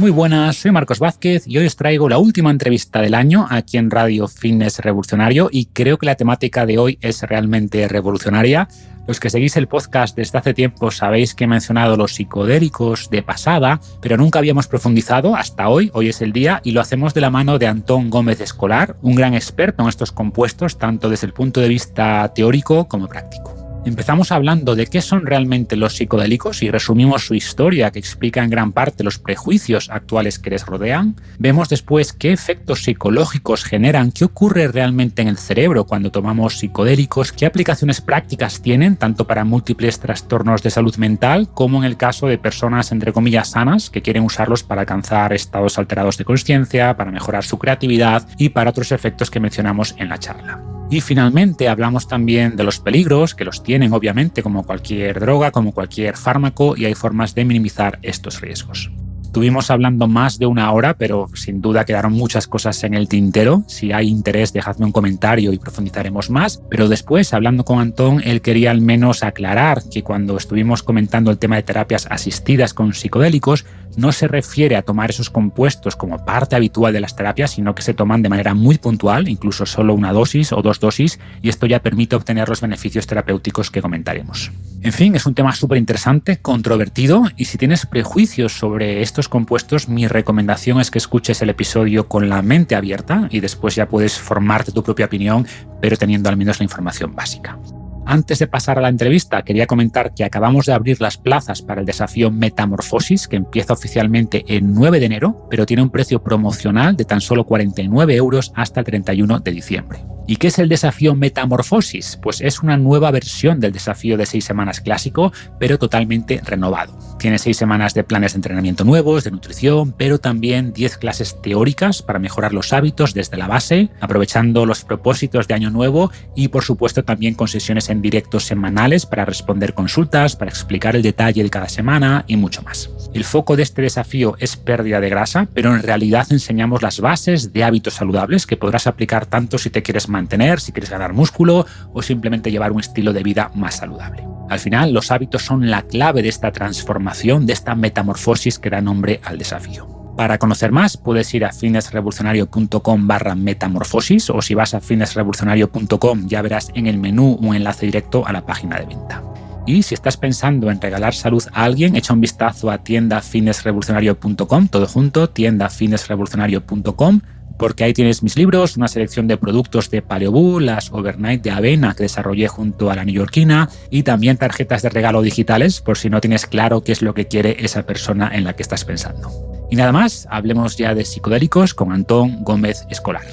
Muy buenas, soy Marcos Vázquez y hoy os traigo la última entrevista del año aquí en Radio Fitness Revolucionario y creo que la temática de hoy es realmente revolucionaria. Los que seguís el podcast desde hace tiempo sabéis que he mencionado los psicodélicos de pasada, pero nunca habíamos profundizado hasta hoy. Hoy es el día y lo hacemos de la mano de Antón Gómez Escolar, un gran experto en estos compuestos, tanto desde el punto de vista teórico como práctico. Empezamos hablando de qué son realmente los psicodélicos y resumimos su historia, que explica en gran parte los prejuicios actuales que les rodean. Vemos después qué efectos psicológicos generan, qué ocurre realmente en el cerebro cuando tomamos psicodélicos, qué aplicaciones prácticas tienen, tanto para múltiples trastornos de salud mental como en el caso de personas, entre comillas, sanas, que quieren usarlos para alcanzar estados alterados de consciencia, para mejorar su creatividad y para otros efectos que mencionamos en la charla. Y finalmente hablamos también de los peligros, que los tienen obviamente como cualquier droga, como cualquier fármaco, y hay formas de minimizar estos riesgos. Estuvimos hablando más de una hora, pero sin duda quedaron muchas cosas en el tintero. Si hay interés, dejadme un comentario y profundizaremos más. Pero después, hablando con Antón, él quería al menos aclarar que cuando estuvimos comentando el tema de terapias asistidas con psicodélicos, no se refiere a tomar esos compuestos como parte habitual de las terapias, sino que se toman de manera muy puntual, incluso solo una dosis o 2 dosis, y esto ya permite obtener los beneficios terapéuticos que comentaremos. En fin, es un tema súper interesante, controvertido, y si tienes prejuicios sobre estos compuestos, mi recomendación es que escuches el episodio con la mente abierta y después ya puedes formarte tu propia opinión, pero teniendo al menos la información básica. Antes de pasar a la entrevista, quería comentar que acabamos de abrir las plazas para el desafío Metamorfosis, que empieza oficialmente el 9 de enero, pero tiene un precio promocional de tan solo 49 € hasta el 31 de diciembre. ¿Y qué es el desafío Metamorfosis? Pues es una nueva versión del desafío de 6 semanas clásico, pero totalmente renovado. Tiene 6 semanas de planes de entrenamiento nuevos, de nutrición, pero también 10 clases teóricas para mejorar los hábitos desde la base, aprovechando los propósitos de año nuevo y, por supuesto, también con sesiones en directo semanales para responder consultas, para explicar el detalle de cada semana y mucho más. El foco de este desafío es pérdida de grasa, pero en realidad enseñamos las bases de hábitos saludables que podrás aplicar tanto si te quieres mantener, si quieres ganar músculo o simplemente llevar un estilo de vida más saludable. Al final, los hábitos son la clave de esta transformación, de esta metamorfosis que da nombre al desafío. Para conocer más, puedes ir a fitnessrevolucionario.com/metamorfosis o si vas a fitnessrevolucionario.com ya verás en el menú un enlace directo a la página de venta. Y si estás pensando en regalar salud a alguien, echa un vistazo a tiendafitnessrevolucionario.com, todo junto, tiendafitnessrevolucionario.com, porque ahí tienes mis libros, una selección de productos de Paleobú, las Overnight de avena que desarrollé junto a la neoyorquina y también tarjetas de regalo digitales por si no tienes claro qué es lo que quiere esa persona en la que estás pensando. Y nada más, hablemos ya de psicodélicos con Antón Gómez Escolar.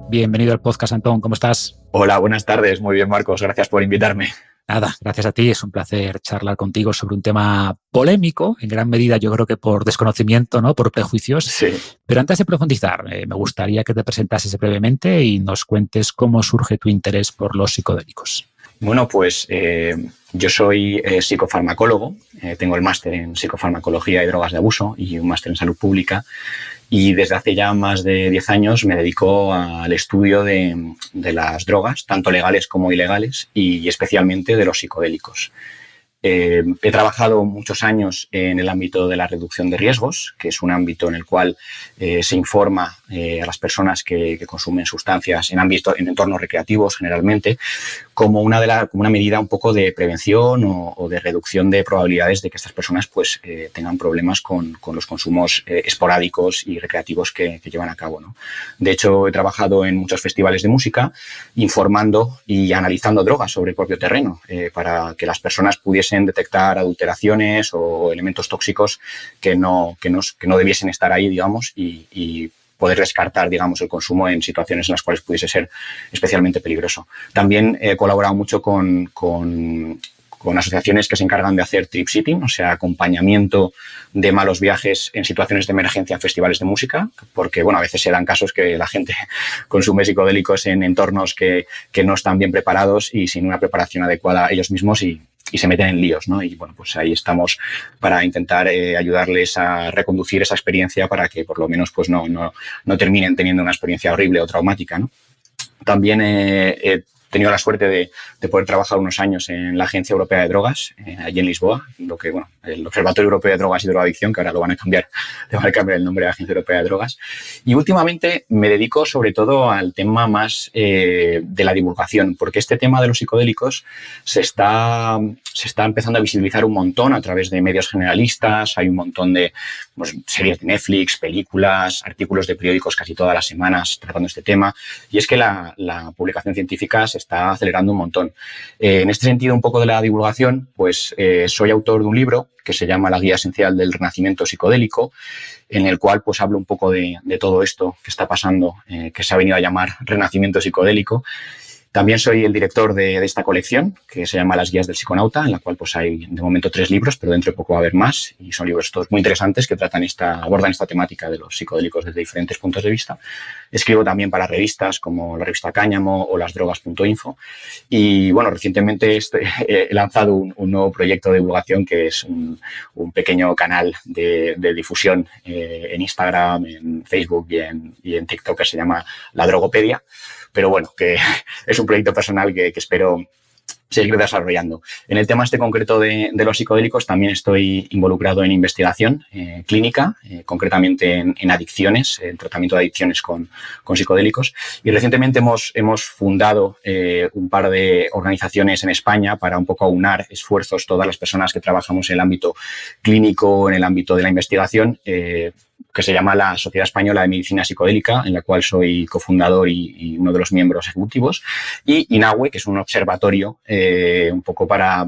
Bienvenido al podcast, Antón, ¿cómo estás? Hola, buenas tardes. Muy bien, Marcos. Gracias por invitarme. Nada, gracias a ti. Es un placer charlar contigo sobre un tema polémico, en gran medida yo creo que por desconocimiento, ¿no? Por prejuicios. Sí. Pero antes de profundizar, me gustaría que te presentases brevemente y nos cuentes cómo surge tu interés por los psicodélicos. Bueno, pues yo soy psicofarmacólogo. Tengo el máster en psicofarmacología y drogas de abuso y un máster en salud pública. Y desde hace ya más de 10 años me dedico al estudio de las drogas, tanto legales como ilegales, y especialmente de los psicodélicos. He trabajado muchos años en el ámbito de la reducción de riesgos, que es un ámbito en el cual se informa a las personas que consumen sustancias en entornos recreativos generalmente, como una medida un poco de prevención o de reducción de probabilidades de que estas personas pues tengan problemas con los consumos esporádicos y recreativos que llevan a cabo, ¿no? De hecho, he trabajado en muchos festivales de música informando y analizando drogas sobre el propio terreno para que las personas pudiesen detectar adulteraciones o elementos tóxicos que no debiesen estar ahí, digamos, y poder descartar, digamos, el consumo en situaciones en las cuales pudiese ser especialmente peligroso. También he colaborado mucho con asociaciones que se encargan de hacer trip sitting, o sea, acompañamiento de malos viajes en situaciones de emergencia en festivales de música, porque, bueno, a veces se dan casos que la gente consume psicodélicos en entornos que no están bien preparados y sin una preparación adecuada ellos mismos y se meten en líos, ¿no? Y bueno, pues ahí estamos para intentar ayudarles a reconducir esa experiencia para que por lo menos pues no terminen teniendo una experiencia horrible o traumática, ¿no? También he tenido la suerte de poder trabajar unos años en la Agencia Europea de Drogas, allí en Lisboa, el Observatorio Europeo de Drogas y Drogadicción, que ahora le van a cambiar el nombre de Agencia Europea de Drogas. Y últimamente me dedico sobre todo al tema más de la divulgación, porque este tema de los psicodélicos se está empezando a visibilizar un montón a través de medios generalistas. Hay un montón de series de Netflix, películas, artículos de periódicos casi todas las semanas tratando este tema. Y es que la publicación científica se está acelerando un montón. En este sentido, un poco de la divulgación, pues soy autor de un libro que se llama La Guía Esencial del Renacimiento Psicodélico, en el cual pues hablo un poco de todo esto que está pasando, que se ha venido a llamar Renacimiento Psicodélico. También soy el director de esta colección, que se llama Las Guías del Psiconauta, en la cual pues hay de momento 3 libros, pero dentro de poco va a haber más. Y son libros todos muy interesantes que abordan esta temática de los psicodélicos desde diferentes puntos de vista. Escribo también para revistas como la revista Cáñamo o lasdrogas.info. Y bueno, recientemente he lanzado un nuevo proyecto de divulgación que es un pequeño canal de difusión en Instagram, en Facebook y en TikTok, que se llama La Drogopedia. Pero bueno, que es un proyecto personal que espero seguir desarrollando. En el tema concreto de los psicodélicos también estoy involucrado en investigación clínica, concretamente en adicciones, en tratamiento de adicciones con psicodélicos. Y recientemente hemos fundado un par de organizaciones en España para un poco aunar esfuerzos todas las personas que trabajamos en el ámbito clínico, en el ámbito de la investigación, que se llama la Sociedad Española de Medicina Psicodélica, en la cual soy cofundador y uno de los miembros ejecutivos, y INAHUE, que es un observatorio un poco para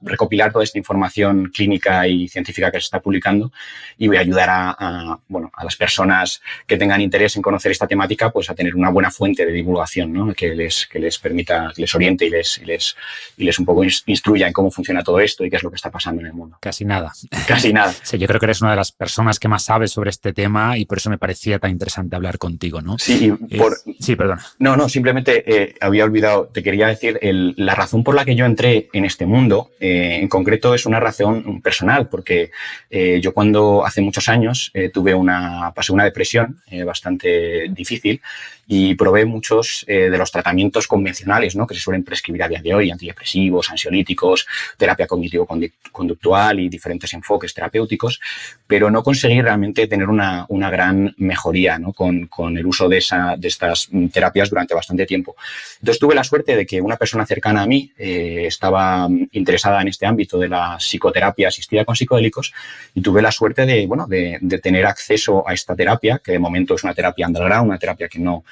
recopilar toda esta información clínica y científica que se está publicando, y voy a ayudar a las personas que tengan interés en conocer esta temática, pues a tener una buena fuente de divulgación, ¿no? que les permita, que les oriente y les un poco instruya en cómo funciona todo esto y qué es lo que está pasando en el mundo. Casi nada. Casi nada. Sí, yo creo que eres una de las personas que más sabes sobre este tema y por eso me parecía tan interesante hablar contigo, ¿no? Sí, sí, perdona. No, simplemente había olvidado, te quería decir, la razón por la que yo entré en este mundo, en concreto, es una razón personal, porque yo cuando hace muchos años pasé una depresión bastante difícil y probé muchos de los tratamientos convencionales, ¿no? Que se suelen prescribir a día de hoy, antidepresivos, ansiolíticos, terapia cognitivo-conductual y diferentes enfoques terapéuticos, pero no conseguí realmente tener una gran mejoría, ¿no? con el uso de estas terapias durante bastante tiempo. Entonces tuve la suerte de que una persona cercana a mí estaba interesada en este ámbito de la psicoterapia asistida con psicodélicos y tuve la suerte de tener acceso a esta terapia, que de momento es una terapia underground, una terapia que no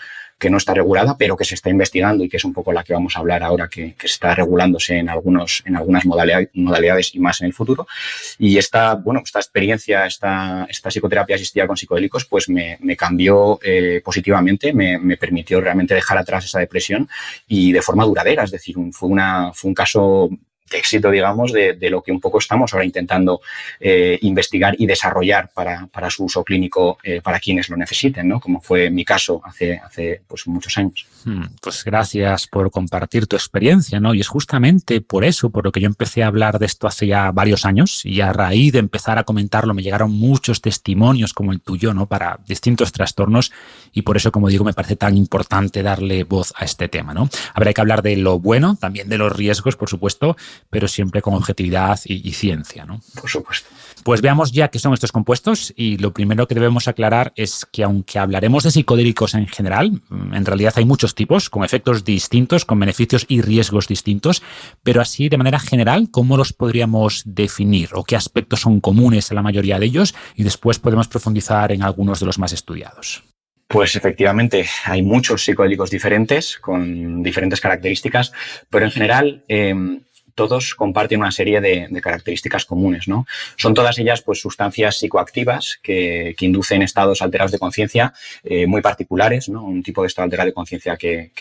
está regulada, pero que se está investigando y que es un poco la que vamos a hablar ahora, que está regulándose en algunas modalidades y más en el futuro. Y esta experiencia, esta psicoterapia asistida con psicodélicos, pues me cambió positivamente, me permitió realmente dejar atrás esa depresión y de forma duradera. Es decir, fue un caso de éxito, digamos, de lo que un poco estamos ahora intentando investigar y desarrollar para su uso clínico para quienes lo necesiten, ¿no? Como fue mi caso hace pues muchos años. Pues gracias por compartir tu experiencia, ¿no? Y es justamente por eso, por lo que yo empecé a hablar de esto hace ya varios años, y a raíz de empezar a comentarlo me llegaron muchos testimonios como el tuyo, ¿no? Para distintos trastornos, y por eso, como digo, me parece tan importante darle voz a este tema, ¿no? Habrá que hablar de lo bueno, también de los riesgos, por supuesto, pero siempre con objetividad y ciencia, ¿no? Por supuesto. Pues veamos ya qué son estos compuestos, y lo primero que debemos aclarar es que aunque hablaremos de psicodélicos en general, en realidad hay muchos tipos, con efectos distintos, con beneficios y riesgos distintos, pero así de manera general, ¿cómo los podríamos definir o qué aspectos son comunes a la mayoría de ellos? Y después podemos profundizar en algunos de los más estudiados. Pues efectivamente hay muchos psicodélicos diferentes, con diferentes características, pero en general todos comparten una serie de características comunes, ¿no? Son todas ellas pues sustancias psicoactivas que inducen estados alterados de conciencia muy particulares, ¿no? Un tipo de estado alterado de conciencia que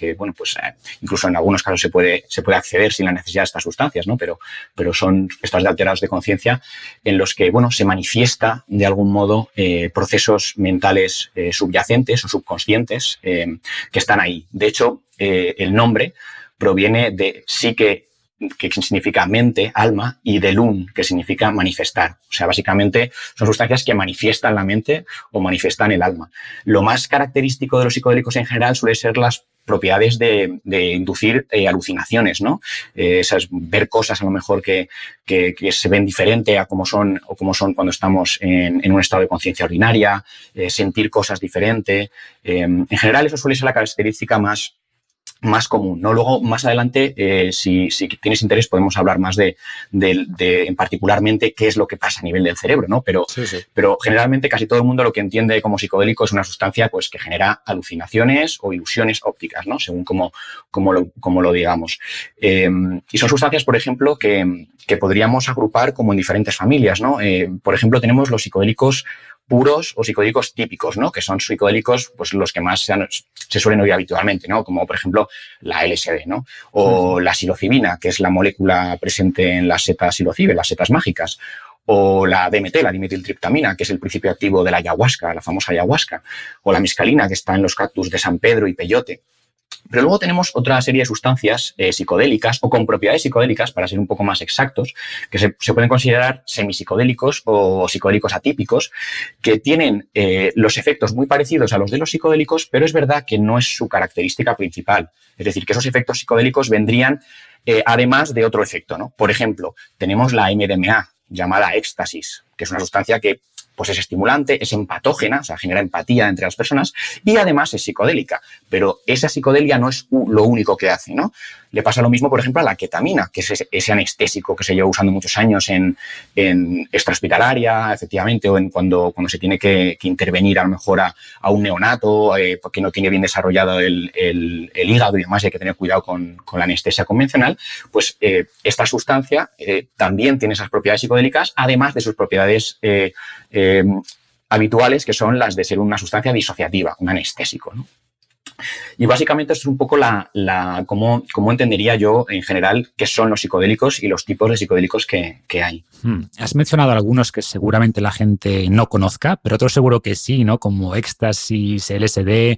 incluso en algunos casos se puede acceder sin la necesidad de estas sustancias, ¿no? Pero son estados alterados de conciencia en los que, se manifiesta de algún modo procesos mentales subyacentes o subconscientes que están ahí. De hecho, el nombre proviene de psique, que significa mente, alma, y de lun, que significa manifestar. O sea, básicamente son sustancias que manifiestan la mente o manifiestan el alma. Lo más característico de los psicodélicos en general suele ser las propiedades de inducir alucinaciones, ¿no? Ver cosas a lo mejor que se ven diferente a como son cuando estamos en un estado de conciencia ordinaria, sentir cosas diferentes. En general, eso suele ser la característica más común, ¿no? Luego, más adelante, si tienes interés, podemos hablar más de en particularmente qué es lo que pasa a nivel del cerebro, ¿no? Pero generalmente casi todo el mundo lo que entiende como psicodélico es una sustancia pues que genera alucinaciones o ilusiones ópticas, ¿no? Según como lo digamos. Y son sustancias, por ejemplo, que podríamos agrupar como en diferentes familias, ¿no? Por ejemplo, tenemos los psicodélicos puros o psicodélicos típicos, ¿no? Que son psicodélicos, pues los que más se suelen oír habitualmente, ¿no? Como, por ejemplo, la LSD, ¿no? O la psilocibina, que es la molécula presente en las setas psilocibe, las setas mágicas. O la DMT, la dimetiltriptamina, que es el principio activo de la ayahuasca, la famosa ayahuasca. O la mescalina, que está en los cactus de San Pedro y peyote. Pero luego tenemos otra serie de sustancias psicodélicas o con propiedades psicodélicas, para ser un poco más exactos, que se pueden considerar semipsicodélicos o psicodélicos atípicos, que tienen los efectos muy parecidos a los de los psicodélicos, pero es verdad que no es su característica principal. Es decir, que esos efectos psicodélicos vendrían además de otro efecto, ¿no? Por ejemplo, tenemos la MDMA, llamada éxtasis, que es una sustancia que pues es estimulante, es empatógena, o sea, genera empatía entre las personas y además es psicodélica. Pero esa psicodelia no es lo único que hace, ¿no? Le pasa lo mismo, por ejemplo, a la ketamina, que es ese anestésico que se lleva usando muchos años en extrahospitalaria, efectivamente, o en cuando se tiene que intervenir a lo mejor a un neonato porque no tiene bien desarrollado el hígado y demás, y hay que tener cuidado con la anestesia convencional. Pues esta sustancia también tiene esas propiedades psicodélicas, además de sus propiedades habituales, que son las de ser una sustancia disociativa, un anestésico, ¿no? Y básicamente esto es un poco cómo entendería yo en general qué son los psicodélicos y los tipos de psicodélicos que hay. Has mencionado algunos que seguramente la gente no conozca, pero otros seguro que sí, ¿no? Como éxtasis, LSD,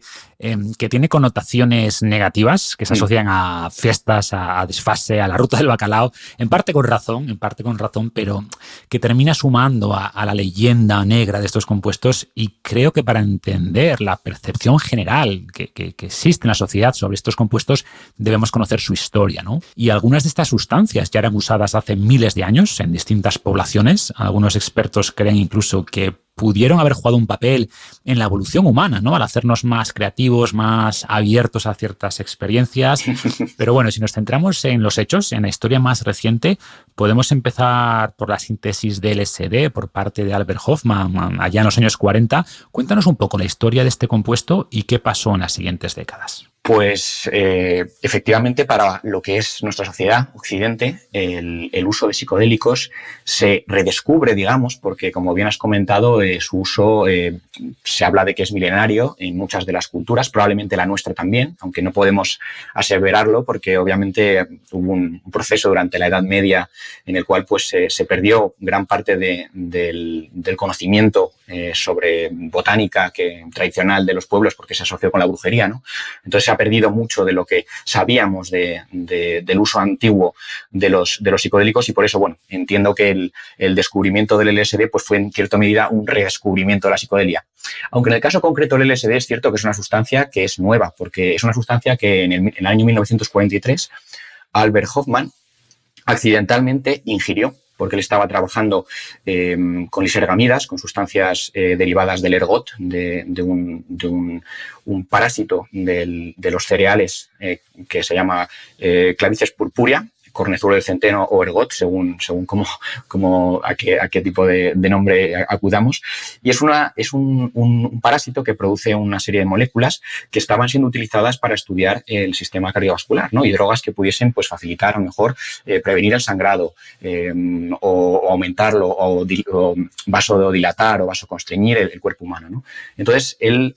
que tiene connotaciones negativas que se asocian a fiestas, a desfase, a la ruta del bacalao, en parte con razón, pero que termina sumando a la leyenda negra de estos compuestos, y creo que para entender la percepción general que existe en la sociedad sobre estos compuestos debemos conocer su historia, ¿no? Y algunas de estas sustancias ya eran usadas hace miles de años en distintas poblaciones. Algunos expertos creen incluso que pudieron haber jugado un papel en la evolución humana, ¿no? Al hacernos más creativos, más abiertos a ciertas experiencias. Pero bueno, si nos centramos en los hechos, en la historia más reciente, podemos empezar por la síntesis de LSD por parte de Albert Hofmann allá en los años 40. Cuéntanos un poco la historia de este compuesto y qué pasó en las siguientes décadas. Pues efectivamente, para lo que es nuestra sociedad, Occidente, el uso de psicodélicos se redescubre, digamos, porque, como bien has comentado, su uso se habla de que es milenario en muchas de las culturas, probablemente la nuestra también, aunque no podemos aseverarlo porque obviamente hubo un proceso durante la Edad Media en el cual pues, se perdió gran parte del conocimiento sobre botánica tradicional de los pueblos, porque se asoció con la brujería, ¿no? Entonces se ha perdido mucho de lo que sabíamos del uso antiguo de los psicodélicos, y por eso, bueno, entiendo que el descubrimiento del LSD pues fue en cierta medida un redescubrimiento de la psicodelia. Aunque en el caso concreto del LSD es cierto que es una sustancia que es nueva, porque es una sustancia que en el año 1943 Albert Hofmann accidentalmente ingirió, porque él estaba trabajando con lisergamidas, con sustancias derivadas del ergot, de un parásito de los cereales que se llama Clavices purpurea, cornezuelo del centeno o ergot, según a qué tipo de nombre acudamos. Y es un parásito que produce una serie de moléculas que estaban siendo utilizadas para estudiar el sistema cardiovascular, ¿no? Y drogas que pudiesen pues, facilitar, a lo mejor, prevenir el sangrado o aumentarlo o vasodilatar o vasoconstreñir el cuerpo humano, ¿no? Entonces, él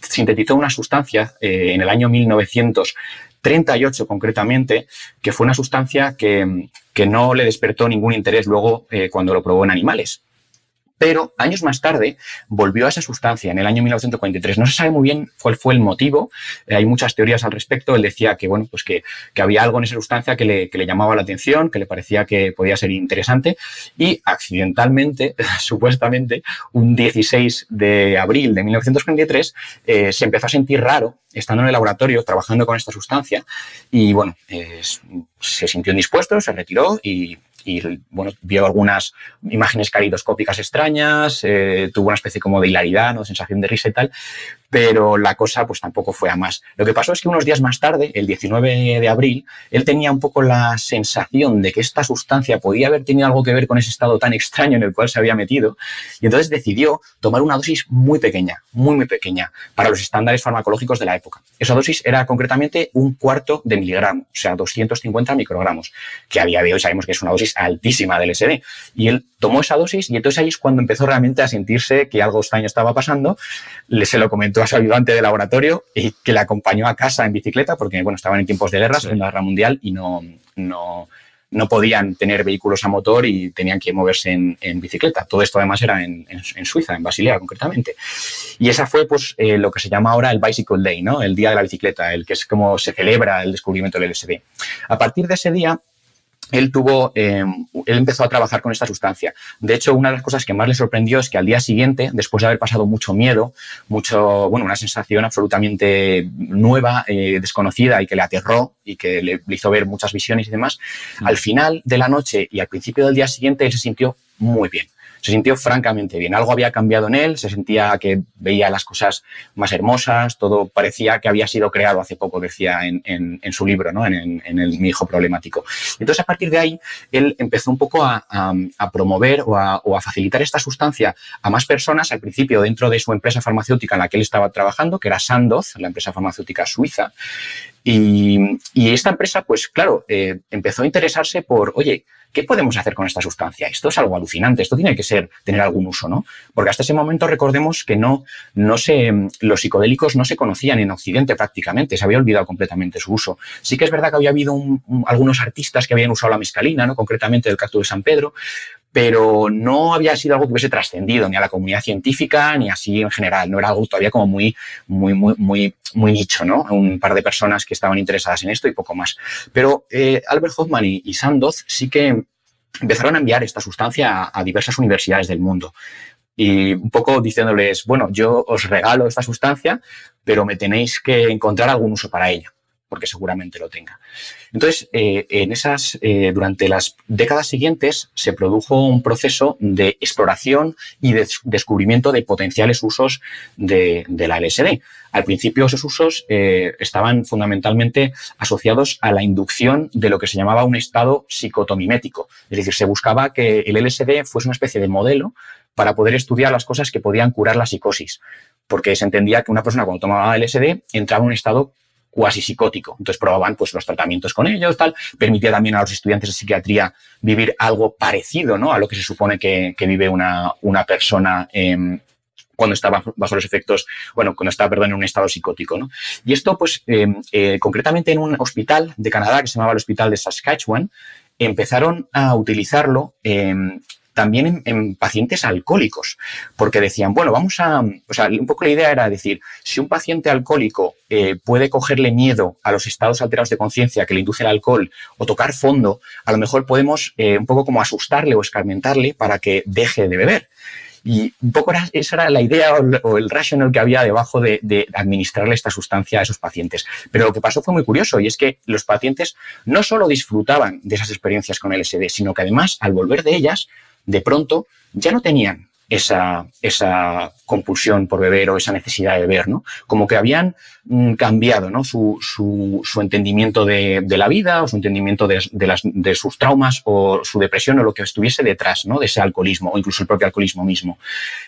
sintetizó una sustancia en el año 1938 concretamente, que fue una sustancia que no le despertó ningún interés luego cuando lo probó en animales. Pero años más tarde volvió a esa sustancia en el año 1943. No se sabe muy bien cuál fue el motivo. Hay muchas teorías al respecto. Él decía que, bueno, pues que había algo en esa sustancia que le llamaba la atención, que le parecía que podía ser interesante, y accidentalmente, supuestamente, un 16 de abril de 1943, se empezó a sentir raro estando en el laboratorio trabajando con esta sustancia y, bueno, se sintió indispuesto, se retiró y bueno, vio algunas imágenes caleidoscópicas extrañas, tuvo una especie como de hilaridad, ¿no? Sensación de risa y tal, pero la cosa pues tampoco fue a más. Lo que pasó es que unos días más tarde, el 19 de abril, él tenía un poco la sensación de que esta sustancia podía haber tenido algo que ver con ese estado tan extraño en el cual se había metido y entonces decidió tomar una dosis muy pequeña, muy pequeña, para los estándares farmacológicos de la época. Esa dosis era concretamente 1/4 de miligramo, o sea, 250 microgramos, que a día de hoy sabemos que es una dosis altísima del LSD. Y él tomó esa dosis y entonces ahí es cuando empezó realmente a sentirse que algo extraño estaba pasando. Se lo comentó a su ayudante de laboratorio y que le acompañó a casa en bicicleta porque, bueno, estaban en tiempos de guerra, Segunda Guerra Mundial, y no podían tener vehículos a motor y tenían que moverse en bicicleta. Todo esto además era en Suiza, en Basilea concretamente. Y esa fue pues lo que se llama ahora el Bicycle Day, ¿no? El día de la bicicleta, el que es como se celebra el descubrimiento del LSD. A partir de ese día, él empezó a trabajar con esta sustancia. De hecho, una de las cosas que más le sorprendió es que al día siguiente, después de haber pasado mucho miedo, una sensación absolutamente nueva, desconocida y que le aterró y que le hizo ver muchas visiones y demás, al final de la noche y al principio del día siguiente él se sintió muy bien. Se sintió francamente bien. Algo había cambiado en él, se sentía que veía las cosas más hermosas, todo parecía que había sido creado hace poco, decía en su libro, ¿no? en Mi hijo problemático. Entonces, a partir de ahí, él empezó un poco a promover o a facilitar esta sustancia a más personas, al principio dentro de su empresa farmacéutica en la que él estaba trabajando, que era Sandoz, la empresa farmacéutica suiza. Y esta empresa, pues claro, empezó a interesarse por, oye, ¿qué podemos hacer con esta sustancia? Esto es algo alucinante, esto tiene que tener algún uso, ¿no? Porque hasta ese momento recordemos que los psicodélicos no se conocían en Occidente prácticamente, se había olvidado completamente su uso. Sí que es verdad que había habido algunos artistas que habían usado la mescalina, ¿no? Concretamente el cactus de San Pedro, pero no había sido algo que hubiese trascendido ni a la comunidad científica ni así en general, no era algo todavía como muy nicho, ¿no? Un par de personas que estaban interesadas en esto y poco más. Pero Albert Hofmann y Sandoz sí que empezaron a enviar esta sustancia a diversas universidades del mundo. Y un poco diciéndoles, bueno, yo os regalo esta sustancia, pero me tenéis que encontrar algún uso para ella, porque seguramente lo tenga. Entonces, durante las décadas siguientes se produjo un proceso de exploración y de descubrimiento de potenciales usos de la LSD. Al principio esos usos estaban fundamentalmente asociados a la inducción de lo que se llamaba un estado psicotomimético. Es decir, se buscaba que el LSD fuese una especie de modelo para poder estudiar las cosas que podían curar la psicosis, porque se entendía que una persona cuando tomaba LSD entraba en un estado cuasi psicótico. Entonces probaban pues los tratamientos con ellos, tal. Permitía también a los estudiantes de psiquiatría vivir algo parecido, ¿no? A lo que se supone que vive una persona cuando está bajo los efectos, cuando está, en un estado psicótico, ¿no? Y esto, pues, concretamente en un hospital de Canadá que se llamaba el Hospital de Saskatchewan, empezaron a utilizarlo también en pacientes alcohólicos, porque decían, un poco la idea era decir, si un paciente alcohólico puede cogerle miedo a los estados alterados de conciencia que le induce el alcohol o tocar fondo, a lo mejor podemos un poco como asustarle o escarmentarle para que deje de beber. Y un poco esa era la idea o el racional que había debajo de administrarle esta sustancia a esos pacientes. Pero lo que pasó fue muy curioso y es que los pacientes no solo disfrutaban de esas experiencias con LSD, sino que además, al volver de ellas, de pronto ya no tenían esa compulsión por beber o esa necesidad de beber, ¿no? Como que habían cambiado, ¿no? su entendimiento de la vida o su entendimiento de sus traumas o su depresión o lo que estuviese detrás, ¿no? De ese alcoholismo o incluso el propio alcoholismo mismo.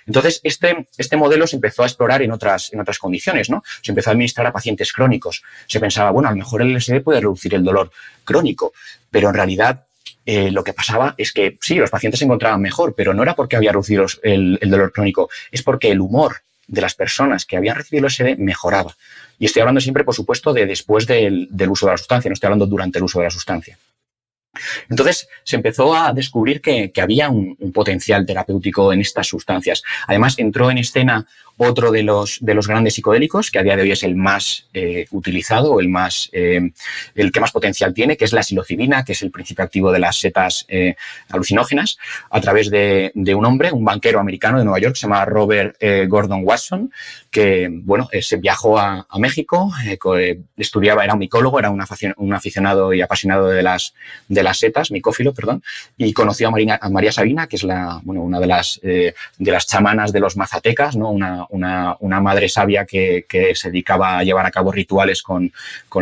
Entonces, este modelo se empezó a explorar en otras condiciones, ¿no? Se empezó a administrar a pacientes crónicos. Se pensaba, a lo mejor el LSD puede reducir el dolor crónico, pero en realidad lo que pasaba es que sí, los pacientes se encontraban mejor, pero no era porque había reducido el dolor crónico, es porque el humor de las personas que habían recibido el LSD mejoraba. Y estoy hablando siempre, por supuesto, de después del uso de la sustancia, no estoy hablando durante el uso de la sustancia. Entonces se empezó a descubrir que había un potencial terapéutico en estas sustancias. Además entró en escena otro de los grandes psicodélicos, que a día de hoy es el más utilizado, el que más potencial tiene, que es la psilocibina, que es el principio activo de las setas alucinógenas, a través de un hombre, un banquero americano de Nueva York, que se llama Robert Gordon Watson, que se viajó a México, estudiaba, era un micólogo, era un aficionado y apasionado de las setas, micófilo, perdón, y conoció a María Sabina, que es una de las chamanas de los mazatecas, ¿no? Una madre sabia que se dedicaba a llevar a cabo rituales con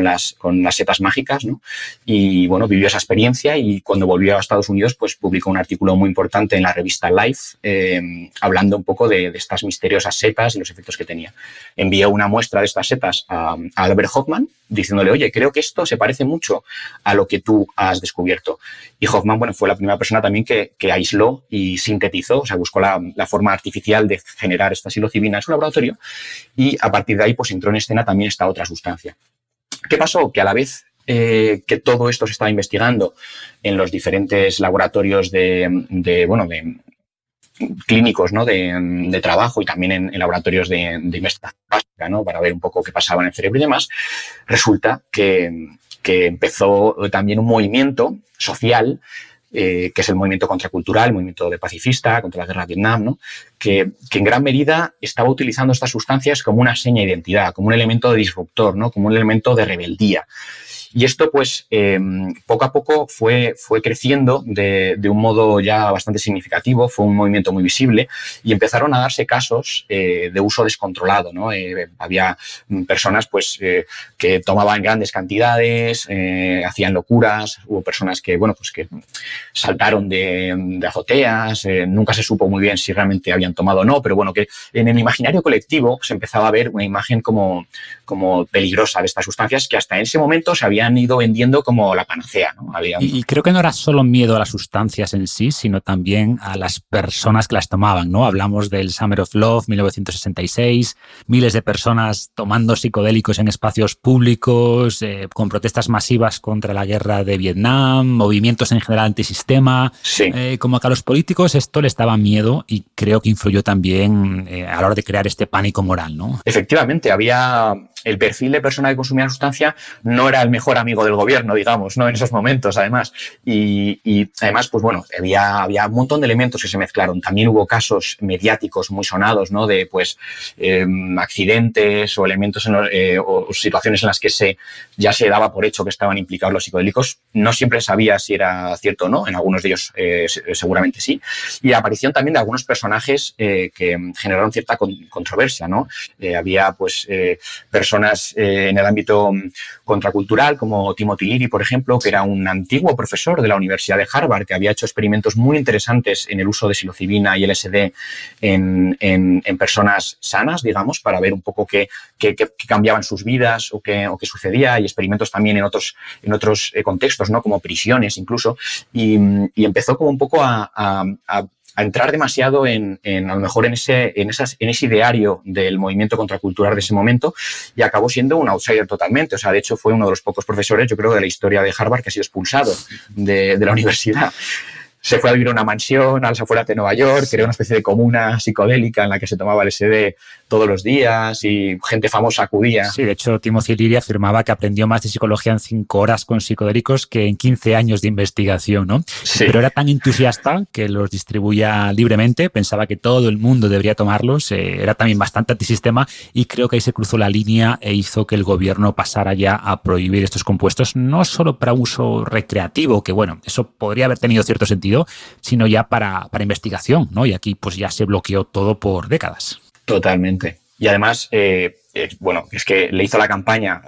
las setas mágicas, ¿no? Y bueno, vivió esa experiencia y cuando volvió a Estados Unidos, pues publicó un artículo muy importante en la revista Life, hablando un poco de estas misteriosas setas y los efectos que tenía. Envió una muestra de estas setas a Albert Hofmann, diciéndole, oye, creo que esto se parece mucho a lo que tú has descubierto. Y Hofmann, bueno, fue la primera persona también que aisló y sintetizó, o sea, buscó la forma artificial de generar esta psilocibina en su laboratorio y a partir de ahí pues entró en escena también esta otra sustancia. ¿Qué pasó? Que a la vez que todo esto se estaba investigando en los diferentes laboratorios clínicos, ¿no? de trabajo y también en laboratorios de investigación básica, ¿no? Para ver un poco qué pasaba en el cerebro y demás, resulta que empezó también un movimiento social, que es el movimiento contracultural, el movimiento de pacifista contra la guerra de Vietnam, ¿no? que en gran medida estaba utilizando estas sustancias como una seña de identidad, como un elemento de disruptor, ¿no? Como un elemento de rebeldía. Y esto, pues, poco a poco fue creciendo de un modo ya bastante significativo, fue un movimiento muy visible y empezaron a darse casos de uso descontrolado, ¿no? Había personas, pues, que tomaban grandes cantidades, hacían locuras, hubo personas que, bueno, pues que saltaron de azoteas, nunca se supo muy bien si realmente habían tomado o no, pero bueno, que en el imaginario colectivo se empezaba a ver una imagen como peligrosa de estas sustancias que hasta en ese momento se habían ido vendiendo como la panacea, ¿no? Y creo que no era solo miedo a las sustancias en sí, sino también a las personas que las tomaban, ¿no? Hablamos del Summer of Love, 1966, miles de personas tomando psicodélicos en espacios públicos, con protestas masivas contra la guerra de Vietnam, movimientos en general antisistema. Sí. Como que a los políticos esto les daba miedo y creo que influyó también a la hora de crear este pánico moral, ¿no? Efectivamente, había el perfil de persona que consumía la sustancia no era el mejor amigo del gobierno, digamos, ¿no? En esos momentos, además. Y además, pues bueno, había un montón de elementos que se mezclaron. También hubo casos mediáticos muy sonados, ¿no? De, pues, accidentes o elementos o situaciones en las que ya se daba por hecho que estaban implicados los psicodélicos. No siempre sabía si era cierto o no. En algunos de ellos seguramente sí. Y la aparición también de algunos personajes que generaron cierta controversia, ¿no? Había, pues, personas en el ámbito contracultural, como Timothy Leary, por ejemplo, que era un antiguo profesor de la Universidad de Harvard, que había hecho experimentos muy interesantes en el uso de psilocibina y LSD en personas sanas, digamos, para ver un poco qué cambiaban sus vidas o qué sucedía, y experimentos también en otros contextos, ¿no? Como prisiones incluso, y empezó como un poco a entrar demasiado a lo mejor en ese ideario del movimiento contracultural de ese momento, y acabó siendo un outsider totalmente. O sea, de hecho fue uno de los pocos profesores, yo creo, de la historia de Harvard que ha sido expulsado de la universidad. Se fue a vivir a una mansión a las afueras de Nueva York, creó una especie de comuna psicodélica en la que se tomaba LSD todos los días y gente famosa acudía. Sí, de hecho, Timothy Leary afirmaba que aprendió más de psicología en 5 horas con psicodélicos que en 15 años de investigación, ¿no? Sí. Pero era tan entusiasta que los distribuía libremente, pensaba que todo el mundo debería tomarlos, era también bastante antisistema, y creo que ahí se cruzó la línea e hizo que el gobierno pasara ya a prohibir estos compuestos, no solo para uso recreativo, que bueno, eso podría haber tenido cierto sentido, sino ya para investigación, ¿no? Y aquí pues ya se bloqueó todo por décadas. Totalmente. Y además, bueno, es que le hizo la campaña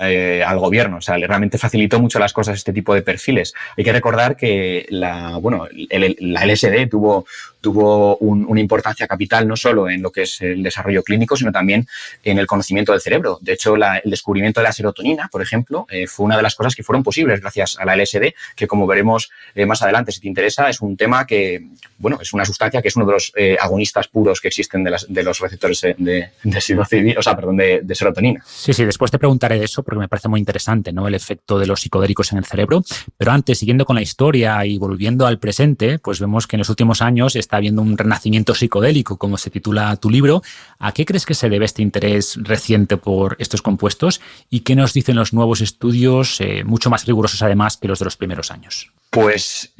al gobierno, o sea, le realmente facilitó mucho las cosas este tipo de perfiles. Hay que recordar que la LSD tuvo una importancia capital no solo en lo que es el desarrollo clínico, sino también en el conocimiento del cerebro. De hecho, el descubrimiento de la serotonina, por ejemplo, fue una de las cosas que fueron posibles gracias a la LSD, que como veremos más adelante, si te interesa, es un tema que, bueno, es una sustancia que es uno de los agonistas puros que existen de los receptores de psilocibina, o sea, perdón, de de serotonina. Sí, después te preguntaré de eso porque me parece muy interesante, ¿no? El efecto de los psicodélicos en el cerebro. Pero antes, siguiendo con la historia y volviendo al presente, pues vemos que en los últimos años está habiendo un renacimiento psicodélico, como se titula tu libro. ¿A qué crees que se debe este interés reciente por estos compuestos? ¿Y qué nos dicen los nuevos estudios, mucho más rigurosos además que los de los primeros años? Pues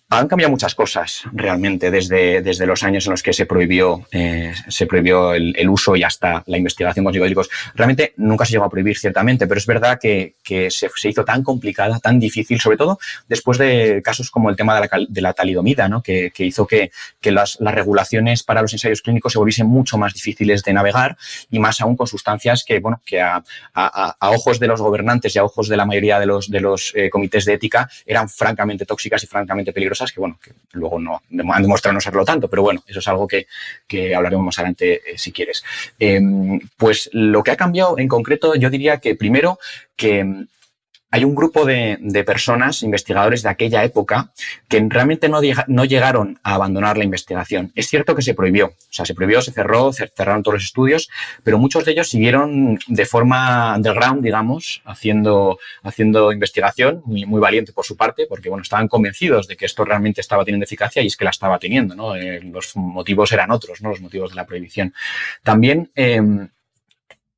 han cambiado muchas cosas realmente desde los años en los que se prohibió el uso y hasta la investigación con psicodélicos. Realmente nunca se llegó a prohibir, ciertamente, pero es verdad que se hizo tan complicada, tan difícil, sobre todo después de casos como el tema de la talidomida, ¿no? que hizo que las regulaciones para los ensayos clínicos se volviesen mucho más difíciles de navegar, y más aún con sustancias que a ojos de los gobernantes y a ojos de la mayoría de los comités de ética eran francamente tóxicas y francamente peligrosas, que luego no han demostrado no serlo tanto, pero bueno, eso es algo que hablaremos más adelante si quieres. Pues lo que ha cambiado en concreto, yo diría que primero que hay un grupo de personas, investigadores de aquella época, que realmente no llegaron a abandonar la investigación. Es cierto que se prohibió, se cerraron todos los estudios, pero muchos de ellos siguieron de forma underground, digamos, haciendo investigación, muy valiente por su parte, porque estaban convencidos de que esto realmente estaba teniendo eficacia, y es que la estaba teniendo, ¿no? Los motivos eran otros, ¿no? Los motivos de la prohibición. También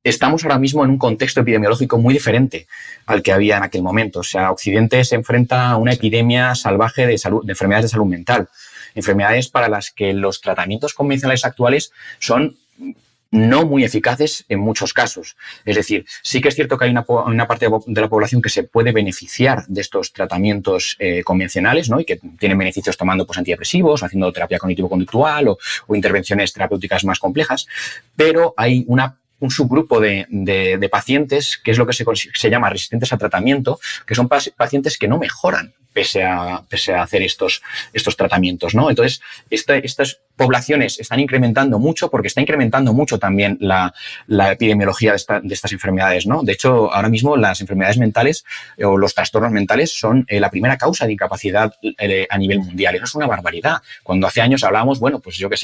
estamos ahora mismo en un contexto epidemiológico muy diferente al que había en aquel momento. O sea, Occidente se enfrenta a una epidemia salvaje de enfermedades de salud mental. Enfermedades para las que los tratamientos convencionales actuales son no muy eficaces en muchos casos. Es decir, sí que es cierto que hay una parte de la población que se puede beneficiar de estos tratamientos convencionales, ¿no? Y que tienen beneficios tomando antidepresivos, haciendo terapia cognitivo-conductual o intervenciones terapéuticas más complejas, pero hay un subgrupo de pacientes, que es lo que se llama resistentes a tratamiento, que son pacientes que no mejoran pese a hacer estos tratamientos, ¿no? Entonces, estas poblaciones están incrementando mucho, porque está incrementando mucho también la epidemiología de estas enfermedades, ¿no? De hecho, ahora mismo las enfermedades mentales o los trastornos mentales son la primera causa de incapacidad a nivel mundial. Eso es una barbaridad. Cuando hace años hablábamos,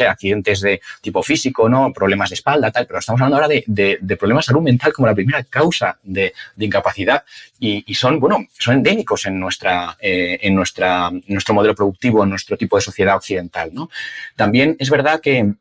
accidentes de tipo físico, ¿no? Problemas de espalda, tal, pero estamos hablando ahora de problemas de salud mental como la primera causa de incapacidad, y son endémicos en nuestro modelo productivo, en nuestro tipo de sociedad occidental, ¿no? También es verdad que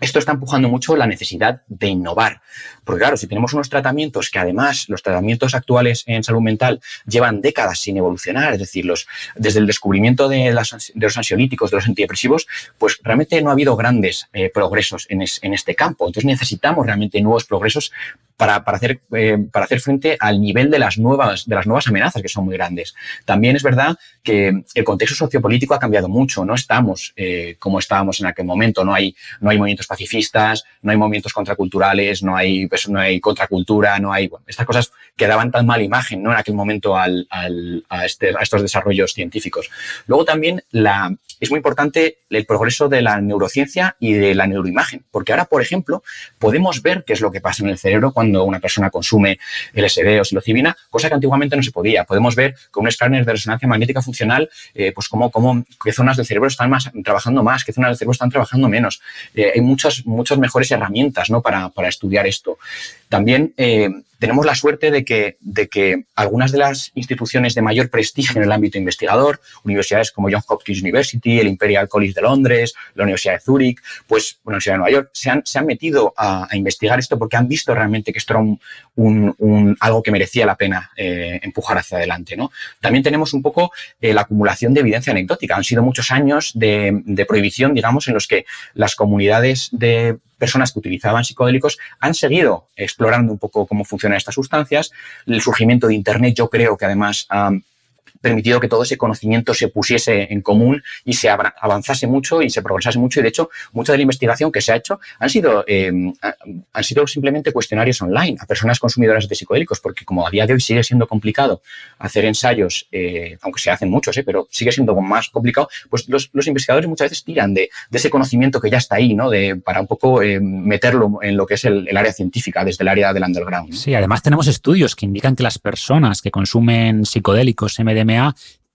esto está empujando mucho la necesidad de innovar. Porque claro, si tenemos unos tratamientos que además los tratamientos actuales en salud mental llevan décadas sin evolucionar, es decir, desde el descubrimiento de los ansiolíticos, de los antidepresivos, pues realmente no ha habido grandes progresos en este campo. Entonces necesitamos realmente nuevos progresos para hacer frente al nivel de las nuevas amenazas, que son muy grandes. También es verdad que el contexto sociopolítico ha cambiado mucho. No estamos como estábamos en aquel momento. No hay movimientos pacifistas, no hay movimientos contraculturales, no hay contracultura, no hay estas cosas que daban tan mala imagen, ¿no? En aquel momento a estos desarrollos científicos. Luego también es muy importante el progreso de la neurociencia y de la neuroimagen, porque ahora, por ejemplo, podemos ver qué es lo que pasa en el cerebro cuando una persona consume LSD o psilocibina, cosa que antiguamente no se podía. Podemos ver con un escáner de resonancia magnética funcional qué zonas del cerebro están trabajando más, qué zonas del cerebro están trabajando menos. Hay muchas mejores herramientas, ¿no? para estudiar esto. También tenemos la suerte de que algunas de las instituciones de mayor prestigio en el ámbito investigador, universidades como Johns Hopkins University, el Imperial College de Londres, la Universidad de Zúrich, la Universidad de Nueva York, se han metido a investigar esto porque han visto realmente que esto era algo que merecía la pena empujar hacia adelante, ¿no? También tenemos un poco la acumulación de evidencia anecdótica. Han sido muchos años de prohibición, digamos, en los que las comunidades de personas que utilizaban psicodélicos han seguido explorando un poco cómo funcionan estas sustancias. El surgimiento de Internet, yo creo que además ha permitido que todo ese conocimiento se pusiese en común y se avanzase mucho y se progresase mucho. Y, de hecho, mucha de la investigación que se ha hecho han sido simplemente cuestionarios online a personas consumidoras de psicodélicos, porque como a día de hoy sigue siendo complicado hacer ensayos, aunque se hacen muchos, pero sigue siendo más complicado, pues los investigadores muchas veces tiran de ese conocimiento que ya está ahí, ¿no? Para un poco meterlo en lo que es el área científica, desde el área del underground, ¿no? Sí, además tenemos estudios que indican que las personas que consumen psicodélicos, MDMA,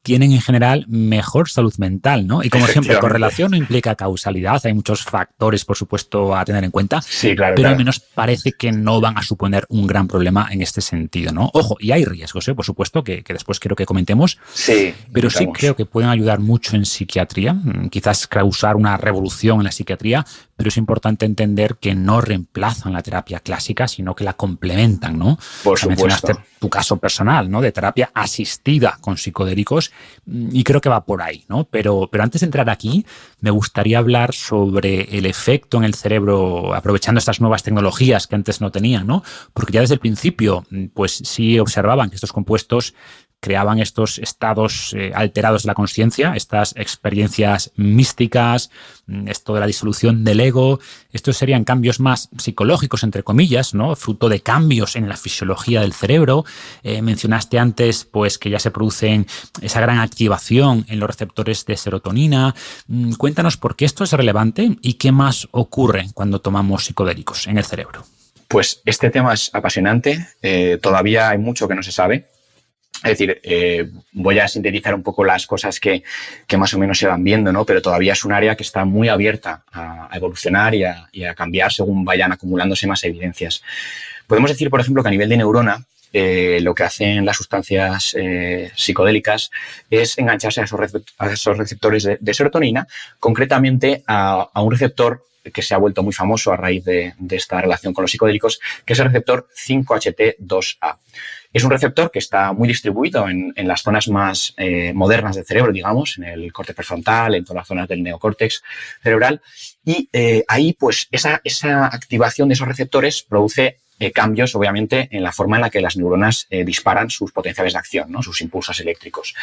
tienen en general mejor salud mental, ¿no? Y como siempre, correlación no implica causalidad, hay muchos factores, por supuesto, a tener en cuenta, sí, claro, pero claro. Al menos parece que no van a suponer un gran problema en este sentido, ¿no? Ojo, y hay riesgos, por supuesto, que después quiero que comentemos, sí, pero sí creo que pueden ayudar mucho en psiquiatría, quizás causar una revolución en la psiquiatría, pero es importante entender que no reemplazan la terapia clásica, sino que la complementan, ¿no? Por supuesto. Mencionaste tu caso personal, ¿no? De terapia asistida con psicodélicos y creo que va por ahí, ¿no? Pero antes de entrar aquí, me gustaría hablar sobre el efecto en el cerebro aprovechando estas nuevas tecnologías que antes no tenían, ¿no? Porque ya desde el principio, pues sí observaban que estos compuestos creaban estos estados alterados de la consciencia, estas experiencias místicas, esto de la disolución del ego. Estos serían cambios más psicológicos, entre comillas, ¿no? Fruto de cambios en la fisiología del cerebro. Mencionaste antes pues, que ya se producen esa gran activación en los receptores de serotonina. Cuéntanos por qué esto es relevante y qué más ocurre cuando tomamos psicodélicos en el cerebro. Pues este tema es apasionante. Todavía hay mucho que no se sabe. Es decir, voy a sintetizar un poco las cosas que más o menos se van viendo, ¿no? Pero todavía es un área que está muy abierta a evolucionar y a cambiar según vayan acumulándose más evidencias. Podemos decir, por ejemplo, que a nivel de neurona, lo que hacen las sustancias psicodélicas es engancharse a esos receptores de serotonina, concretamente a un receptor que se ha vuelto muy famoso a raíz de esta relación con los psicodélicos, que es el receptor 5-HT2A. Es un receptor que está muy distribuido en las zonas más modernas del cerebro, digamos, en el córtex prefrontal, en todas las zonas del neocórtex cerebral. Y ahí, pues, esa activación de esos receptores produce cambios, obviamente, en la forma en la que las neuronas disparan sus potenciales de acción, ¿no? Sus impulsos eléctricos.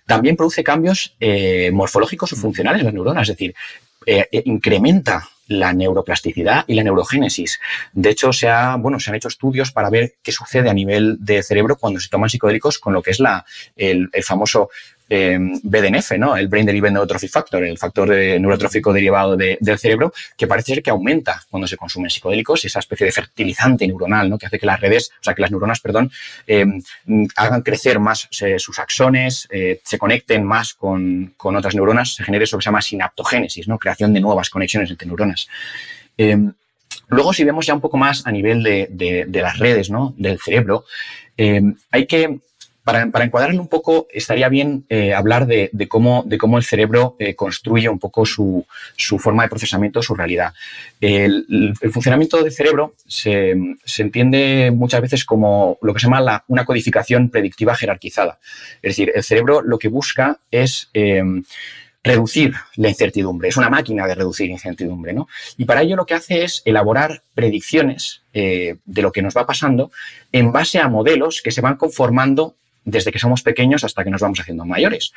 También produce cambios morfológicos o funcionales en las neuronas, es decir, incrementa la neuroplasticidad y la neurogénesis. De hecho, se han hecho estudios para ver qué sucede a nivel de cerebro cuando se toman psicodélicos con lo que es el famoso BDNF, ¿no? El Brain Derived Neurotrophic Factor, el factor neurotrófico derivado del cerebro, que parece ser que aumenta cuando se consumen psicodélicos, esa especie de fertilizante neuronal, ¿no? Que hace que las neuronas, hagan crecer más sus axones, se conecten más con otras neuronas, se genere eso que se llama sinaptogénesis, ¿no? Creación de nuevas conexiones entre neuronas. Luego, si vemos ya un poco más a nivel de las redes, ¿no? Del cerebro, hay que... Para encuadrarlo un poco, estaría bien hablar de cómo el cerebro construye un poco su forma de procesamiento, su realidad. El funcionamiento del cerebro se entiende muchas veces como lo que se llama una codificación predictiva jerarquizada. Es decir, el cerebro lo que busca es reducir la incertidumbre. Es una máquina de reducir incertidumbre, ¿no? Y para ello lo que hace es elaborar predicciones de lo que nos va pasando en base a modelos que se van conformando desde que somos pequeños hasta que nos vamos haciendo mayores.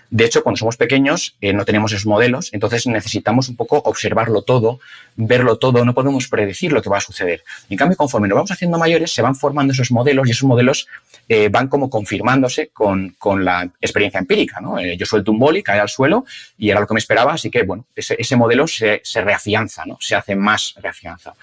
De hecho, cuando somos pequeños no tenemos esos modelos, entonces necesitamos un poco observarlo todo, verlo todo, no podemos predecir lo que va a suceder. En cambio, conforme nos vamos haciendo mayores, se van formando esos modelos y esos modelos van como confirmándose con la experiencia empírica, ¿no? Yo suelto un boli, cae al suelo y era lo que me esperaba, así que, bueno, ese modelo se reafianza, ¿no? Se hace más reafianza.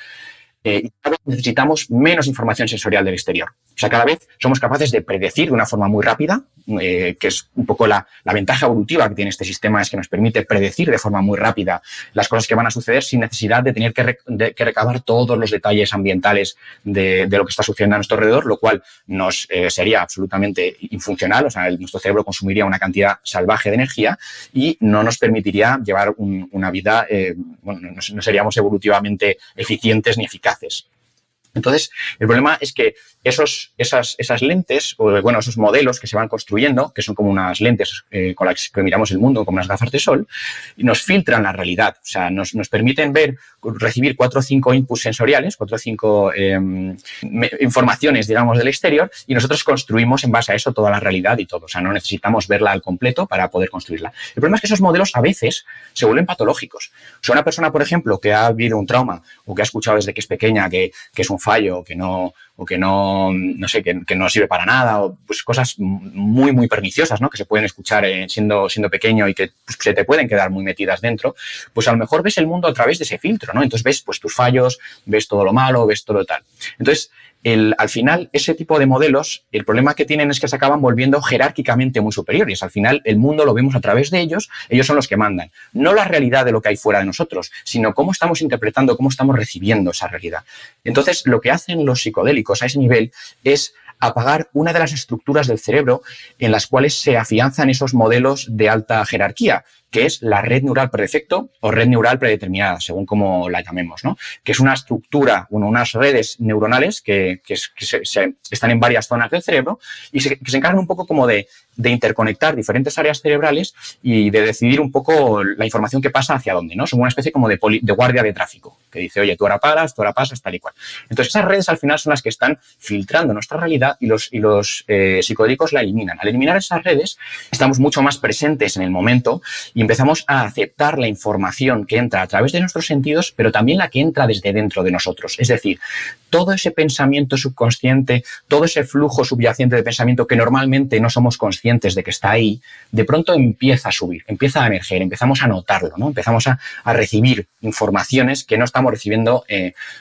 Y cada vez necesitamos menos información sensorial del exterior. O sea, cada vez somos capaces de predecir de una forma muy rápida, que es un poco la ventaja evolutiva que tiene este sistema, es que nos permite predecir de forma muy rápida las cosas que van a suceder sin necesidad de tener que recabar todos los detalles ambientales de lo que está sucediendo a nuestro alrededor, lo cual nos sería absolutamente infuncional. O sea, nuestro cerebro consumiría una cantidad salvaje de energía y no nos permitiría llevar una vida, no seríamos evolutivamente eficientes ni eficaces. Entonces, el problema es que esas lentes, esos modelos que se van construyendo, que son como unas lentes con las que miramos el mundo, como unas gafas de sol, nos filtran la realidad. O sea, nos permiten recibir 4 o 5 inputs sensoriales, 4 o 5 informaciones, digamos, del exterior, y nosotros construimos en base a eso toda la realidad y todo. O sea, no necesitamos verla al completo para poder construirla. El problema es que esos modelos a veces se vuelven patológicos. O sea, una persona, por ejemplo, que ha vivido un trauma o que ha escuchado desde que es pequeña que es un fallo, o que no sé, que no sirve para nada, o pues cosas muy, muy perniciosas, ¿no? Que se pueden escuchar siendo pequeño y que pues, se te pueden quedar muy metidas dentro, pues a lo mejor ves el mundo a través de ese filtro, ¿no? Entonces ves pues tus fallos, ves todo lo malo, ves todo lo tal. Entonces, al final, ese tipo de modelos, el problema que tienen es que se acaban volviendo jerárquicamente muy superiores. Al final, el mundo lo vemos a través de ellos son los que mandan. No la realidad de lo que hay fuera de nosotros, sino cómo estamos interpretando, cómo estamos recibiendo esa realidad. Entonces, lo que hacen los psicodélicos a ese nivel es apagar una de las estructuras del cerebro en las cuales se afianzan esos modelos de alta jerarquía, que es la red neural por defecto o red neural predeterminada, según como la llamemos, ¿no? Que es una estructura, unas redes neuronales que están en varias zonas del cerebro y que se encargan un poco como de interconectar diferentes áreas cerebrales y de decidir un poco la información que pasa hacia dónde, ¿no? Son una especie como de guardia de tráfico, que dice, oye, tú ahora paras, tú ahora pasas, tal y cual. Entonces, esas redes al final son las que están filtrando nuestra realidad y los psicodélicos la eliminan. Al eliminar esas redes, estamos mucho más presentes en el momento y empezamos a aceptar la información que entra a través de nuestros sentidos, pero también la que entra desde dentro de nosotros. Es decir, todo ese pensamiento subconsciente, todo ese flujo subyacente de pensamiento que normalmente no somos conscientes de que está ahí, de pronto empieza a subir, empieza a emerger, empezamos a notarlo, ¿no? Empezamos a recibir informaciones que no estamos recibiendo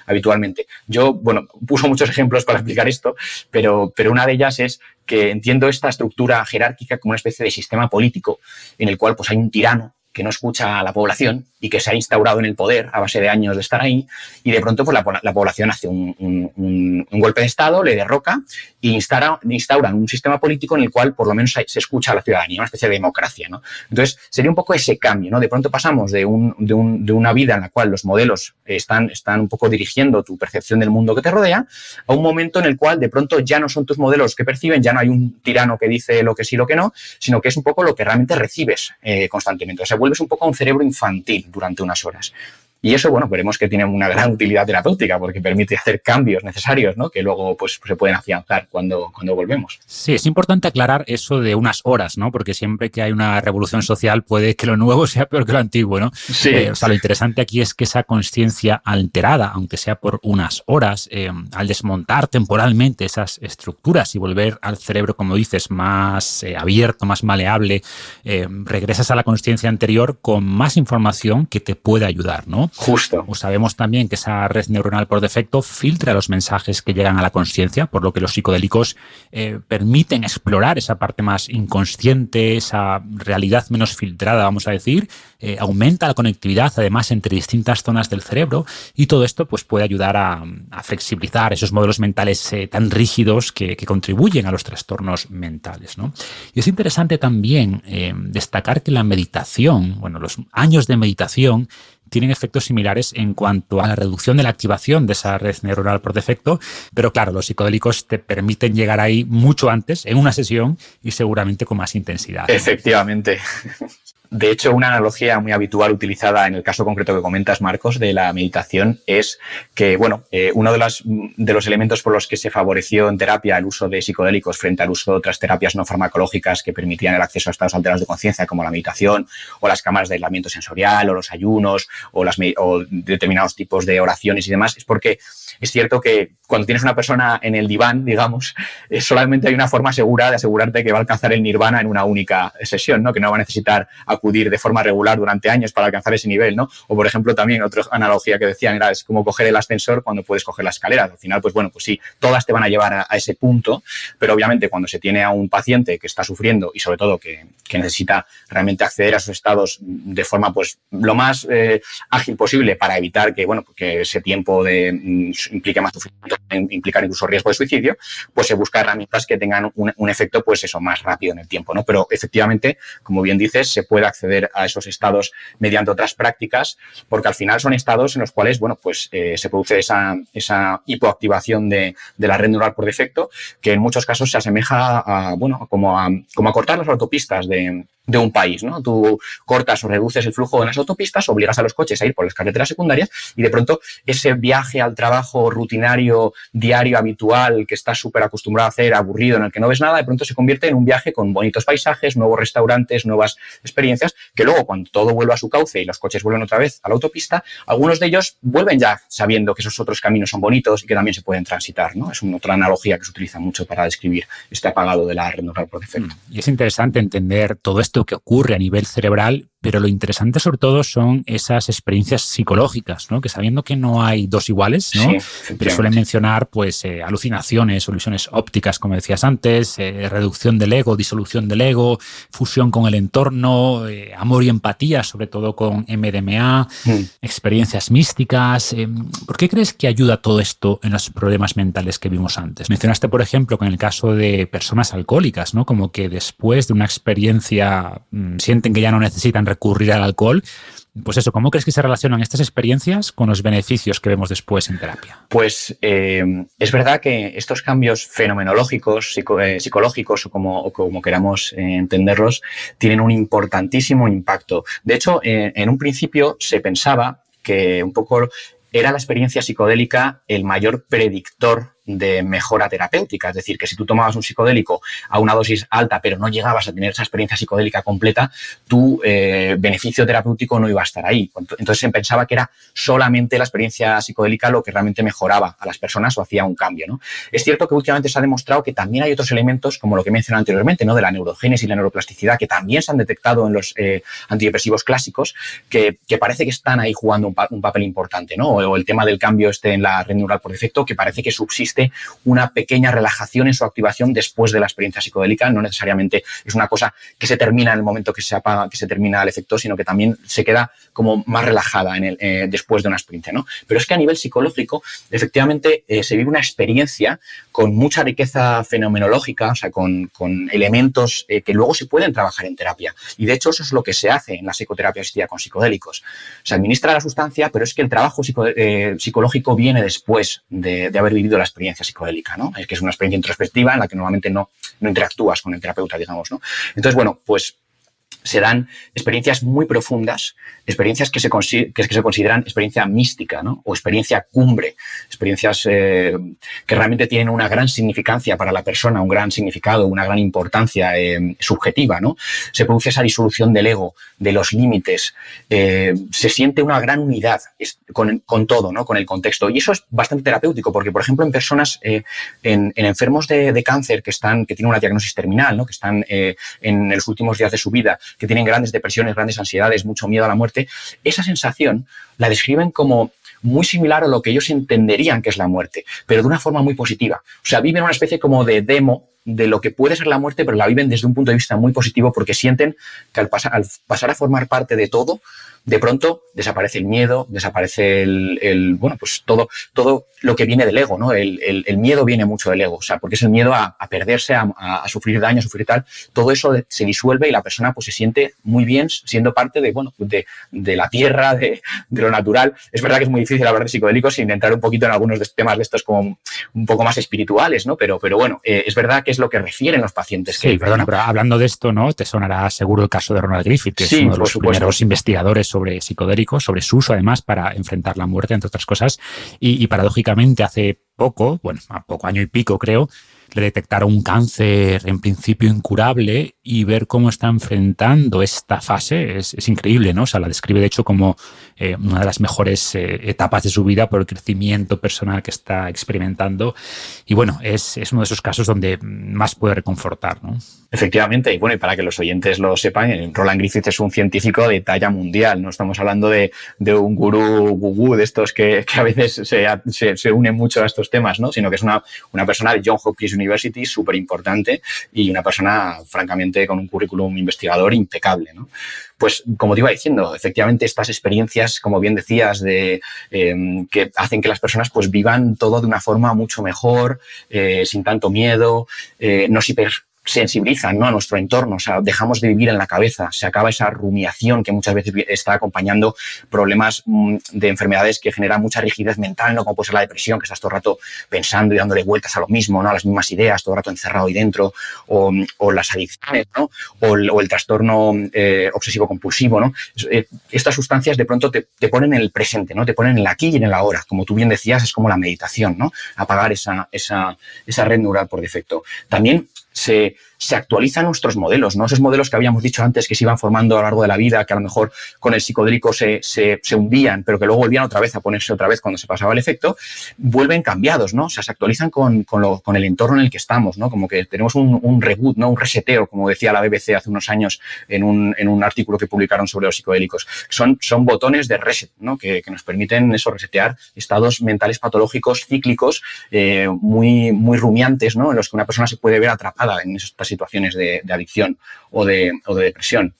habitualmente. Yo, bueno, puso muchos ejemplos para explicar esto, pero una de ellas es que entiendo esta estructura jerárquica como una especie de sistema político en el cual pues hay un tirano que no escucha a la población y que se ha instaurado en el poder a base de años de estar ahí y de pronto pues la población hace un golpe de Estado, le derroca e instauran un sistema político en el cual por lo menos se escucha a la ciudadanía, una especie de democracia, ¿no? Entonces sería un poco ese cambio, ¿no? De pronto pasamos de una vida en la cual los modelos están un poco dirigiendo tu percepción del mundo que te rodea a un momento en el cual de pronto ya no son tus modelos que perciben, ya no hay un tirano que dice lo que sí, lo que no, sino que es un poco lo que realmente recibes constantemente. O sea, vuelves un poco a un cerebro infantil durante unas horas. Y eso, bueno, veremos que tiene una gran utilidad terapéutica porque permite hacer cambios necesarios, ¿no? Que luego pues, se pueden afianzar cuando volvemos. Sí, es importante aclarar eso de unas horas, ¿no? Porque siempre que hay una revolución social puede que lo nuevo sea peor que lo antiguo, ¿no? Sí. O sea, lo interesante aquí es que esa conciencia alterada, aunque sea por unas horas, al desmontar temporalmente esas estructuras y volver al cerebro, como dices, más abierto, más maleable, regresas a la conciencia anterior con más información que te puede ayudar, ¿no? Justo. Pues sabemos también que esa red neuronal por defecto filtra los mensajes que llegan a la conciencia, por lo que los psicodélicos permiten explorar esa parte más inconsciente, esa realidad menos filtrada, vamos a decir, aumenta la conectividad además entre distintas zonas del cerebro y todo esto pues, puede ayudar a flexibilizar esos modelos mentales tan rígidos que contribuyen a los trastornos mentales, ¿no? Y es interesante también destacar que la meditación, bueno, los años de meditación tienen efectos similares en cuanto a la reducción de la activación de esa red neuronal por defecto, pero claro, los psicodélicos te permiten llegar ahí mucho antes, en una sesión y seguramente con más intensidad, ¿no? Efectivamente. De hecho, una analogía muy habitual utilizada en el caso concreto que comentas, Marcos, de la meditación es que, bueno, uno de los elementos por los que se favoreció en terapia el uso de psicodélicos frente al uso de otras terapias no farmacológicas que permitían el acceso a estados alterados de conciencia, como la meditación o las cámaras de aislamiento sensorial o los ayunos o determinados tipos de oraciones y demás, es porque es cierto que cuando tienes una persona en el diván, digamos, solamente hay una forma segura de asegurarte que va a alcanzar el nirvana en una única sesión, ¿no? Que no va a necesitar acudir de forma regular durante años para alcanzar ese nivel, ¿no? O, por ejemplo, también otra analogía que decían era es como coger el ascensor cuando puedes coger la escalera. Al final, pues bueno, pues sí, todas te van a llevar a ese punto, pero obviamente cuando se tiene a un paciente que está sufriendo y sobre todo que necesita realmente acceder a esos estados de forma pues lo más ágil posible para evitar que, bueno, que ese tiempo implique más sufrimiento, implicar incluso riesgo de suicidio, pues se busca herramientas que tengan un efecto, pues eso, más rápido en el tiempo, ¿no? Pero efectivamente, como bien dices, se puede acceder a esos estados mediante otras prácticas, porque al final son estados en los cuales, bueno, pues se produce esa hipoactivación de la red neural por defecto, que en muchos casos se asemeja a, bueno, como a cortar las autopistas de de un país, ¿no? Tú cortas o reduces el flujo en las autopistas, obligas a los coches a ir por las carreteras secundarias y de pronto ese viaje al trabajo rutinario, diario, habitual, que estás súper acostumbrado a hacer, aburrido, en el que no ves nada, de pronto se convierte en un viaje con bonitos paisajes, nuevos restaurantes, nuevas experiencias, que luego cuando todo vuelve a su cauce y los coches vuelven otra vez a la autopista, algunos de ellos vuelven ya sabiendo que esos otros caminos son bonitos y que también se pueden transitar, ¿no? Es otra analogía que se utiliza mucho para describir este apagado de la red neural por defecto. Y es interesante entender todo esto que ocurre a nivel cerebral, pero lo interesante sobre todo son esas experiencias psicológicas, ¿no? Que sabiendo que no hay dos iguales, ¿no? Sí, pero suelen mencionar pues alucinaciones, soluciones ópticas, como decías antes, reducción del ego, disolución del ego, fusión con el entorno, amor y empatía, sobre todo con MDMA, experiencias místicas. ¿Por qué crees que ayuda todo esto en los problemas mentales que vimos antes? Mencionaste, por ejemplo, con el caso de personas alcohólicas, ¿no? Como que después de una experiencia sienten que ya no necesitan recurrir al alcohol. Pues eso, ¿cómo crees que se relacionan estas experiencias con los beneficios que vemos después en terapia? Pues es verdad que estos cambios fenomenológicos, psicológicos o como queramos entenderlos, tienen un importantísimo impacto. De hecho, en un principio se pensaba que un poco era la experiencia psicodélica el mayor predictor de mejora terapéutica. Es decir, que si tú tomabas un psicodélico a una dosis alta, pero no llegabas a tener esa experiencia psicodélica completa, tu beneficio terapéutico no iba a estar ahí. Entonces se pensaba que era solamente la experiencia psicodélica lo que realmente mejoraba a las personas o hacía un cambio, ¿no? Es cierto que últimamente se ha demostrado que también hay otros elementos, como lo que he mencionado anteriormente, ¿no? De la neurogénesis y la neuroplasticidad, que también se han detectado en los antidepresivos clásicos, que parece que están ahí jugando un papel importante, ¿no? O el tema del cambio en la red neural por defecto, que parece que subsiste una pequeña relajación en su activación después de la experiencia psicodélica. No necesariamente es una cosa que se termina en el momento que se apaga, que se termina el efecto, sino que también se queda como más relajada después de una experiencia, ¿no? Pero es que a nivel psicológico, efectivamente, se vive una experiencia con mucha riqueza fenomenológica, o sea, con elementos que luego se pueden trabajar en terapia. Y de hecho, eso es lo que se hace en la psicoterapia asistida con psicodélicos. Se administra la sustancia, pero es que el trabajo psicológico viene después de haber vivido la experiencia psicodélica, ¿no? Es que es una experiencia introspectiva en la que normalmente no interactúas con el terapeuta, digamos, ¿no? Entonces, bueno, pues se dan experiencias muy profundas, experiencias que se consideran experiencia mística, ¿no? O experiencia cumbre, experiencias que realmente tienen una gran significancia para la persona, un gran significado, una gran importancia subjetiva, ¿no? Se produce esa disolución del ego, de los límites, se siente una gran unidad con todo, ¿no? Con el contexto. Y eso es bastante terapéutico porque, por ejemplo, en personas, en enfermos de cáncer que tienen una diagnosis terminal, ¿no? Que están en los últimos días de su vida, que tienen grandes depresiones, grandes ansiedades, mucho miedo a la muerte, esa sensación la describen como muy similar a lo que ellos entenderían que es la muerte, pero de una forma muy positiva. O sea, viven una especie como de demo de lo que puede ser la muerte, pero la viven desde un punto de vista muy positivo porque sienten que al pasar a formar parte de todo, de pronto desaparece el miedo, desaparece bueno, pues todo lo que viene del ego, ¿no? El miedo viene mucho del ego, o sea, porque es el miedo a perderse, a sufrir daño, a sufrir tal. Todo eso se disuelve y la persona pues se siente muy bien siendo parte de la tierra, de lo natural. Es verdad que es muy difícil hablar de psicodélicos sin entrar un poquito en algunos temas de estos como un poco más espirituales, ¿no? Pero bueno, es verdad que es lo que refieren los pacientes. Sí, perdona, pero hablando de esto, ¿no? Te sonará seguro el caso de Ronald Griffith, que es uno de los primeros investigadores sobre psicodélicos, sobre su uso además para enfrentar la muerte, entre otras cosas, y paradójicamente hace poco, año y pico creo, le detectaron un cáncer en principio incurable y ver cómo está enfrentando esta fase es increíble, ¿no? O sea, la describe de hecho como una de las mejores etapas de su vida por el crecimiento personal que está experimentando y bueno, es uno de esos casos donde más puede reconfortar, ¿no? Efectivamente, y bueno, y para que los oyentes lo sepan, Roland Griffith es un científico de talla mundial, no estamos hablando de un gurú de estos que a veces se unen mucho a estos temas, ¿no? Sino que es una persona de Johns Hopkins University súper importante y una persona, francamente, con un currículum investigador impecable, ¿no? Pues, como te iba diciendo, efectivamente estas experiencias, como bien decías, que hacen que las personas pues vivan todo de una forma mucho mejor, sin tanto miedo, no sensibilizan, ¿no?, a nuestro entorno, o sea, dejamos de vivir en la cabeza, se acaba esa rumiación que muchas veces está acompañando problemas de enfermedades que generan mucha rigidez mental, ¿no?, como puede ser la depresión, que estás todo el rato pensando y dándole vueltas a lo mismo, ¿no?, a las mismas ideas, todo el rato encerrado ahí dentro, o las adicciones, ¿no?, o el trastorno obsesivo-compulsivo, ¿no? Estas sustancias de pronto te ponen en el presente, ¿no?, te ponen en el aquí y en el ahora, como tú bien decías, es como la meditación, ¿no?, apagar esa red neural por defecto. También se actualizan nuestros modelos, ¿no? Esos modelos que habíamos dicho antes que se iban formando a lo largo de la vida, que a lo mejor con el psicodélico se hundían, pero que luego volvían otra vez a ponerse otra vez cuando se pasaba el efecto, vuelven cambiados, ¿no? O sea, se actualizan con el entorno en el que estamos, ¿no? Como que tenemos un reboot, ¿no?, un reseteo, como decía la BBC hace unos años en un artículo que publicaron sobre los psicodélicos. Son botones de reset, ¿no?, que nos permiten eso, resetear estados mentales patológicos cíclicos muy, muy rumiantes, ¿no?, en los que una persona se puede ver atrapada en estas situaciones de adicción o de depresión.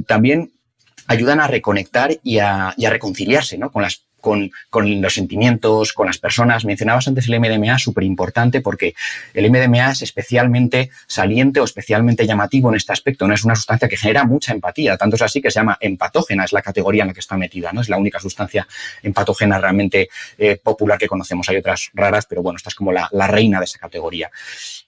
También ayudan a reconectar y a reconciliarse, ¿no?, con los sentimientos, con las personas. Mencionabas antes el MDMA, súper importante, porque el MDMA es especialmente saliente o especialmente llamativo en este aspecto, ¿no? Es una sustancia que genera mucha empatía, tanto es así que se llama empatógena, es la categoría en la que está metida, ¿no? Es la única sustancia empatógena realmente popular que conocemos. Hay otras raras, pero bueno, esta es como la reina de esa categoría.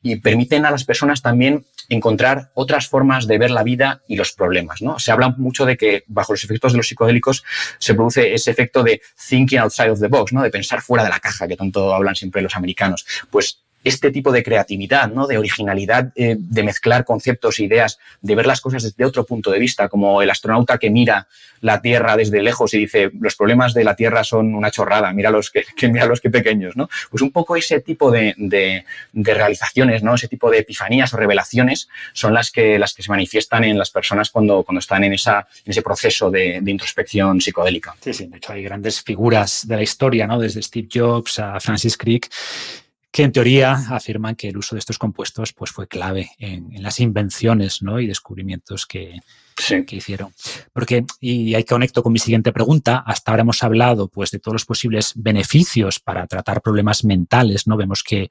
Y permiten a las personas también encontrar otras formas de ver la vida y los problemas, ¿no? Se habla mucho de que bajo los efectos de los psicodélicos se produce ese efecto de thinking outside of the box, ¿no?, de pensar fuera de la caja, que tanto hablan siempre los americanos. Pues este tipo de creatividad, ¿no?, de originalidad, de mezclar conceptos e ideas, de ver las cosas desde otro punto de vista, como el astronauta que mira la Tierra desde lejos y dice, los problemas de la Tierra son una chorrada, míralos que pequeños, ¿no? Pues un poco ese tipo de realizaciones, ¿no?, ese tipo de epifanías o revelaciones son las que se manifiestan en las personas cuando están en ese proceso de introspección psicodélica. Sí, de hecho hay grandes figuras de la historia, ¿no?, desde Steve Jobs a Francis Crick, que en teoría afirman que el uso de estos compuestos pues, fue clave en las invenciones, ¿no?, y descubrimientos que hicieron. Porque, y ahí conecto con mi siguiente pregunta, hasta ahora hemos hablado pues, de todos los posibles beneficios para tratar problemas mentales, ¿no? Vemos que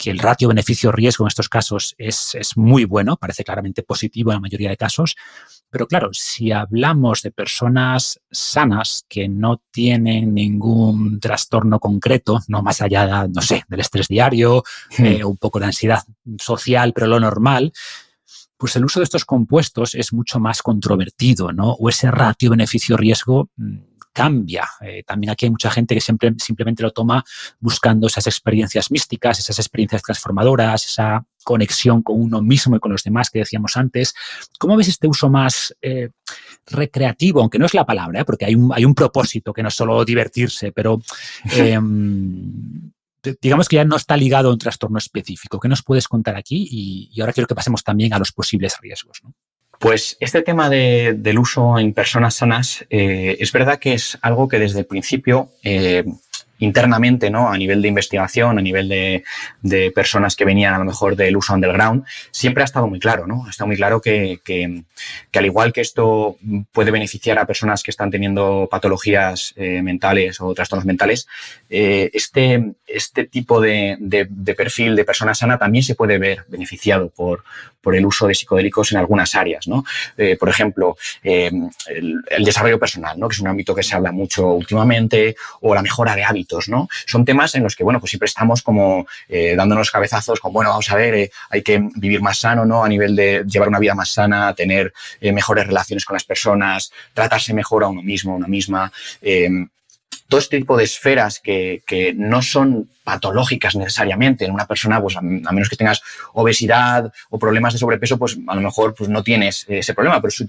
el ratio beneficio-riesgo en estos casos es muy bueno, parece claramente positivo en la mayoría de casos. Pero claro, si hablamos de personas sanas que no tienen ningún trastorno concreto, no más allá, no sé, del estrés diario, un poco de ansiedad social, pero lo normal, pues el uso de estos compuestos es mucho más controvertido, ¿no? O ese ratio beneficio-riesgo cambia. También aquí hay mucha gente que simplemente lo toma buscando esas experiencias místicas, esas experiencias transformadoras, esa conexión con uno mismo y con los demás que decíamos antes. ¿Cómo ves este uso más recreativo? Aunque no es la palabra, porque hay un propósito que no es solo divertirse, pero digamos que ya no está ligado a un trastorno específico. ¿Qué nos puedes contar aquí? Y ahora quiero que pasemos también a los posibles riesgos, ¿no? Pues este tema del uso en personas sanas es verdad que es algo que desde el principio internamente, ¿no?, a nivel de investigación, a nivel de personas que venían a lo mejor del uso underground, siempre ha estado muy claro, ¿no? Ha estado muy claro que al igual que esto puede beneficiar a personas que están teniendo patologías mentales o trastornos mentales, este tipo de perfil de persona sana también se puede ver beneficiado por el uso de psicodélicos en algunas áreas, ¿no? Por ejemplo, el desarrollo personal, ¿no?, que es un ámbito que se habla mucho últimamente, o la mejora de hábitos, ¿no? Son temas en los que, bueno, pues siempre estamos como dándonos cabezazos con, bueno, vamos a ver, hay que vivir más sano, ¿no?, a nivel de llevar una vida más sana, tener mejores relaciones con las personas, tratarse mejor a uno mismo, a una misma. Todo este tipo de esferas que no son patológicas necesariamente en una persona, pues a menos que tengas obesidad o problemas de sobrepeso, pues a lo mejor pues no tienes ese problema, pero sí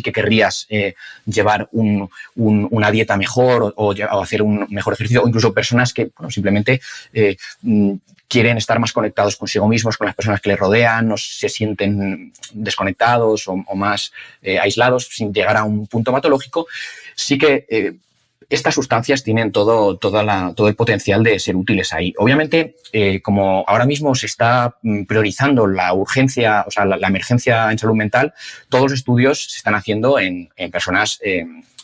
que querrías llevar una dieta mejor o hacer un mejor ejercicio, o incluso personas que, bueno, simplemente quieren estar más conectados consigo mismos, con las personas que les rodean, no se sienten desconectados o más aislados sin llegar a un punto patológico. Sí que estas sustancias tienen todo el potencial de ser útiles ahí. Obviamente, como ahora mismo se está priorizando la urgencia, o sea, la emergencia en salud mental, todos los estudios se están haciendo en personas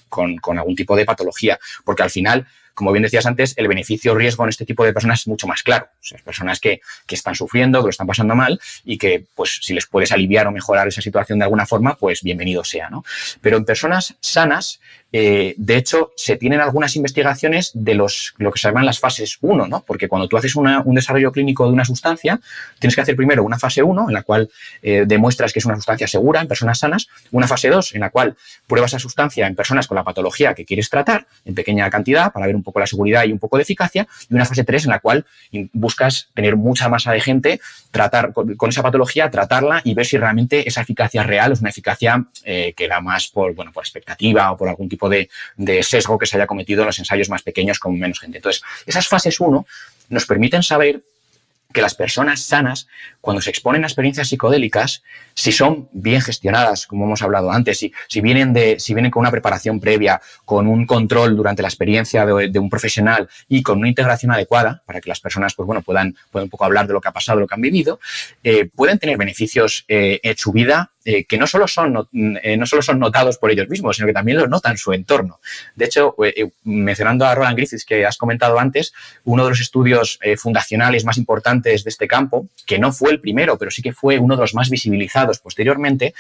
con algún tipo de patología, porque al final como bien decías antes, el beneficio-riesgo en este tipo de personas es mucho más claro. O sea, personas que están sufriendo, que lo están pasando mal y que, pues, si les puedes aliviar o mejorar esa situación de alguna forma, pues bienvenido sea, ¿no? Pero en personas sanas, de hecho, se tienen algunas investigaciones de lo que se llaman las fases 1, ¿no? Porque cuando tú haces un desarrollo clínico de una sustancia, tienes que hacer primero una fase 1 en la cual demuestras que es una sustancia segura en personas sanas, una fase 2 en la cual pruebas esa sustancia en personas con la patología que quieres tratar en pequeña cantidad para ver un poco la seguridad y un poco de eficacia, y una fase 3 en la cual buscas tener mucha masa de gente, tratar con esa patología, tratarla y ver si realmente esa eficacia real es una eficacia que da más por expectativa o por algún tipo de sesgo que se haya cometido en los ensayos más pequeños con menos gente. Entonces, esas fases 1 nos permiten saber que las personas sanas, cuando se exponen a experiencias psicodélicas, si son bien gestionadas, como hemos hablado antes, si vienen con una preparación previa, con un control durante la experiencia de un profesional y con una integración adecuada para que las personas puedan un poco hablar de lo que ha pasado, lo que han vivido, pueden tener beneficios en su vida que no solo son notados por ellos mismos, sino que también los notan su entorno. De hecho, mencionando a Roland Griffiths, que has comentado antes, uno de los estudios fundacionales más importantes de este campo, que no fue el primero, pero sí que fue uno de los más visibilizados posteriormente,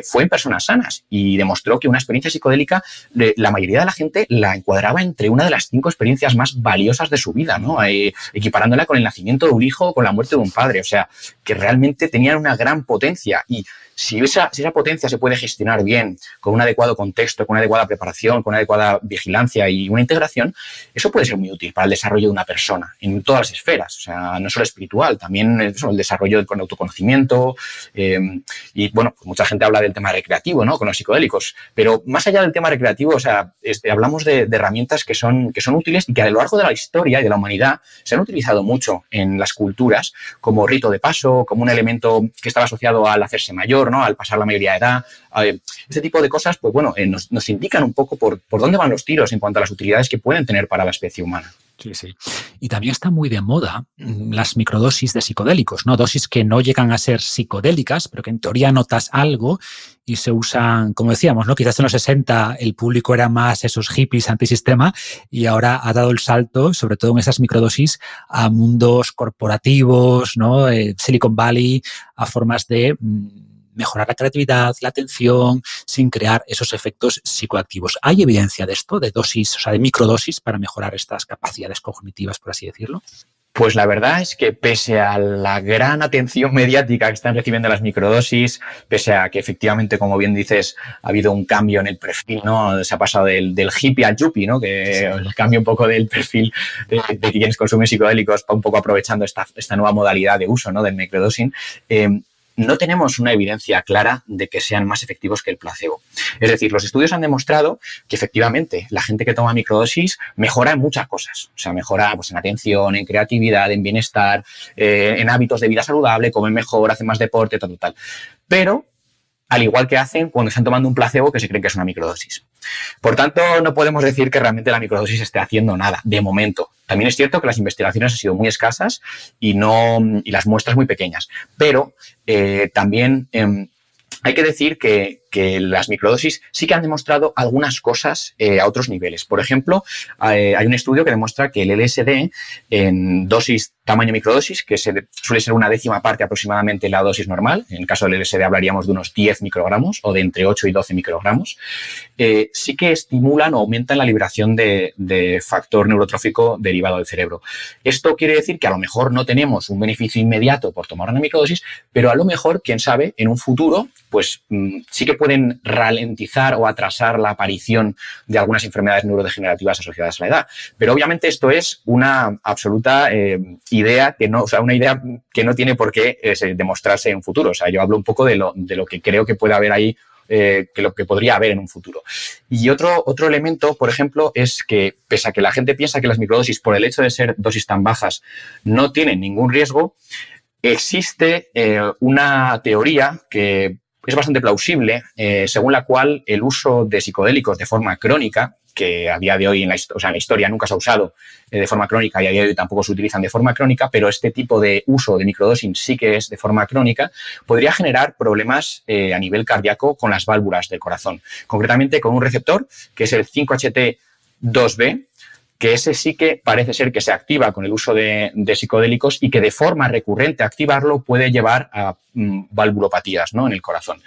fue en personas sanas y demostró que una experiencia psicodélica, la mayoría de la gente la encuadraba entre una de las 5 experiencias más valiosas de su vida, ¿no? Equiparándola con el nacimiento de un hijo o con la muerte de un padre. O sea, que realmente tenían una gran potencia y si esa potencia se puede gestionar bien, con un adecuado contexto, con una adecuada preparación, con una adecuada vigilancia y una integración, eso puede ser muy útil para el desarrollo de una persona en todas las esferas. O sea, no solo espiritual, también el desarrollo del autoconocimiento. Y bueno, pues mucha gente habla del tema recreativo, ¿no? Con los psicodélicos. Pero más allá del tema recreativo, o sea, hablamos de herramientas que son útiles y que a lo largo de la historia y de la humanidad se han utilizado mucho en las culturas como rito de paso, como un elemento que estaba asociado al hacerse mayor, ¿no? Al pasar la mayoría de edad. Este tipo de cosas, pues bueno, nos indican un poco por dónde van los tiros en cuanto a las utilidades que pueden tener para la especie humana. Sí, sí. Y también está muy de moda las microdosis de psicodélicos, ¿no? Dosis que no llegan a ser psicodélicas, pero que en teoría notas algo y se usan, como decíamos, ¿no? Quizás en los 60 el público era más esos hippies antisistema y ahora ha dado el salto, sobre todo en esas microdosis, a mundos corporativos, ¿no? Silicon Valley, a formas de mejorar la creatividad, la atención, sin crear esos efectos psicoactivos. ¿Hay evidencia de esto, de dosis, o sea, de microdosis para mejorar estas capacidades cognitivas, por así decirlo? Pues la verdad es que pese a la gran atención mediática que están recibiendo las microdosis, pese a que efectivamente, como bien dices, ha habido un cambio en el perfil, ¿no? Se ha pasado del hippie al yuppie, ¿no? Que cambia un poco del perfil de quienes consumen psicodélicos, un poco aprovechando esta nueva modalidad de uso, ¿no? Del microdosing. No tenemos una evidencia clara de que sean más efectivos que el placebo. Es decir, los estudios han demostrado que efectivamente la gente que toma microdosis mejora en muchas cosas. O sea, mejora pues, en atención, en creatividad, en bienestar, en hábitos de vida saludable, comen mejor, hacen más deporte, tal. Pero al igual que hacen cuando están tomando un placebo que se creen que es una microdosis. Por tanto, no podemos decir que realmente la microdosis esté haciendo nada, de momento. También es cierto que las investigaciones han sido muy escasas y las muestras muy pequeñas. Pero también hay que decir que las microdosis sí que han demostrado algunas cosas a otros niveles. Por ejemplo, hay un estudio que demuestra que el LSD en dosis tamaño microdosis, que suele ser una 10ª parte aproximadamente de la dosis normal, en el caso del LSD hablaríamos de unos 10 microgramos o de entre 8 y 12 microgramos, sí que estimulan o aumentan la liberación de factor neurotrófico derivado del cerebro. Esto quiere decir que a lo mejor no tenemos un beneficio inmediato por tomar una microdosis, pero a lo mejor, quién sabe, en un futuro, pues sí que pueden ralentizar o atrasar la aparición de algunas enfermedades neurodegenerativas asociadas a la edad. Pero obviamente esto es una absoluta idea una idea que no tiene por qué demostrarse en un futuro. O sea, yo hablo un poco de lo que creo que puede haber ahí, que lo que podría haber en un futuro. Y otro elemento, por ejemplo, es que pese a que la gente piensa que las microdosis, por el hecho de ser dosis tan bajas, no tienen ningún riesgo, existe una teoría que es bastante plausible, según la cual el uso de psicodélicos de forma crónica, que a día de hoy en la historia nunca se ha usado de forma crónica y a día de hoy tampoco se utilizan de forma crónica, pero este tipo de uso de microdosing sí que es de forma crónica, podría generar problemas a nivel cardíaco con las válvulas del corazón. Concretamente con un receptor que es el 5HT2B, que ese sí que parece ser que se activa con el uso de psicodélicos y que de forma recurrente activarlo puede llevar a valvulopatías, ¿no?, en el corazón.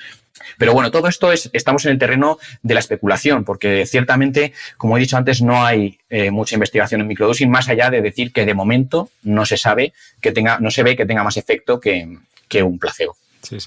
Pero bueno, todo esto estamos en el terreno de la especulación, porque ciertamente, como he dicho antes, no hay mucha investigación en microdosing, más allá de decir que de momento no se ve que tenga más efecto que un placebo. Sí.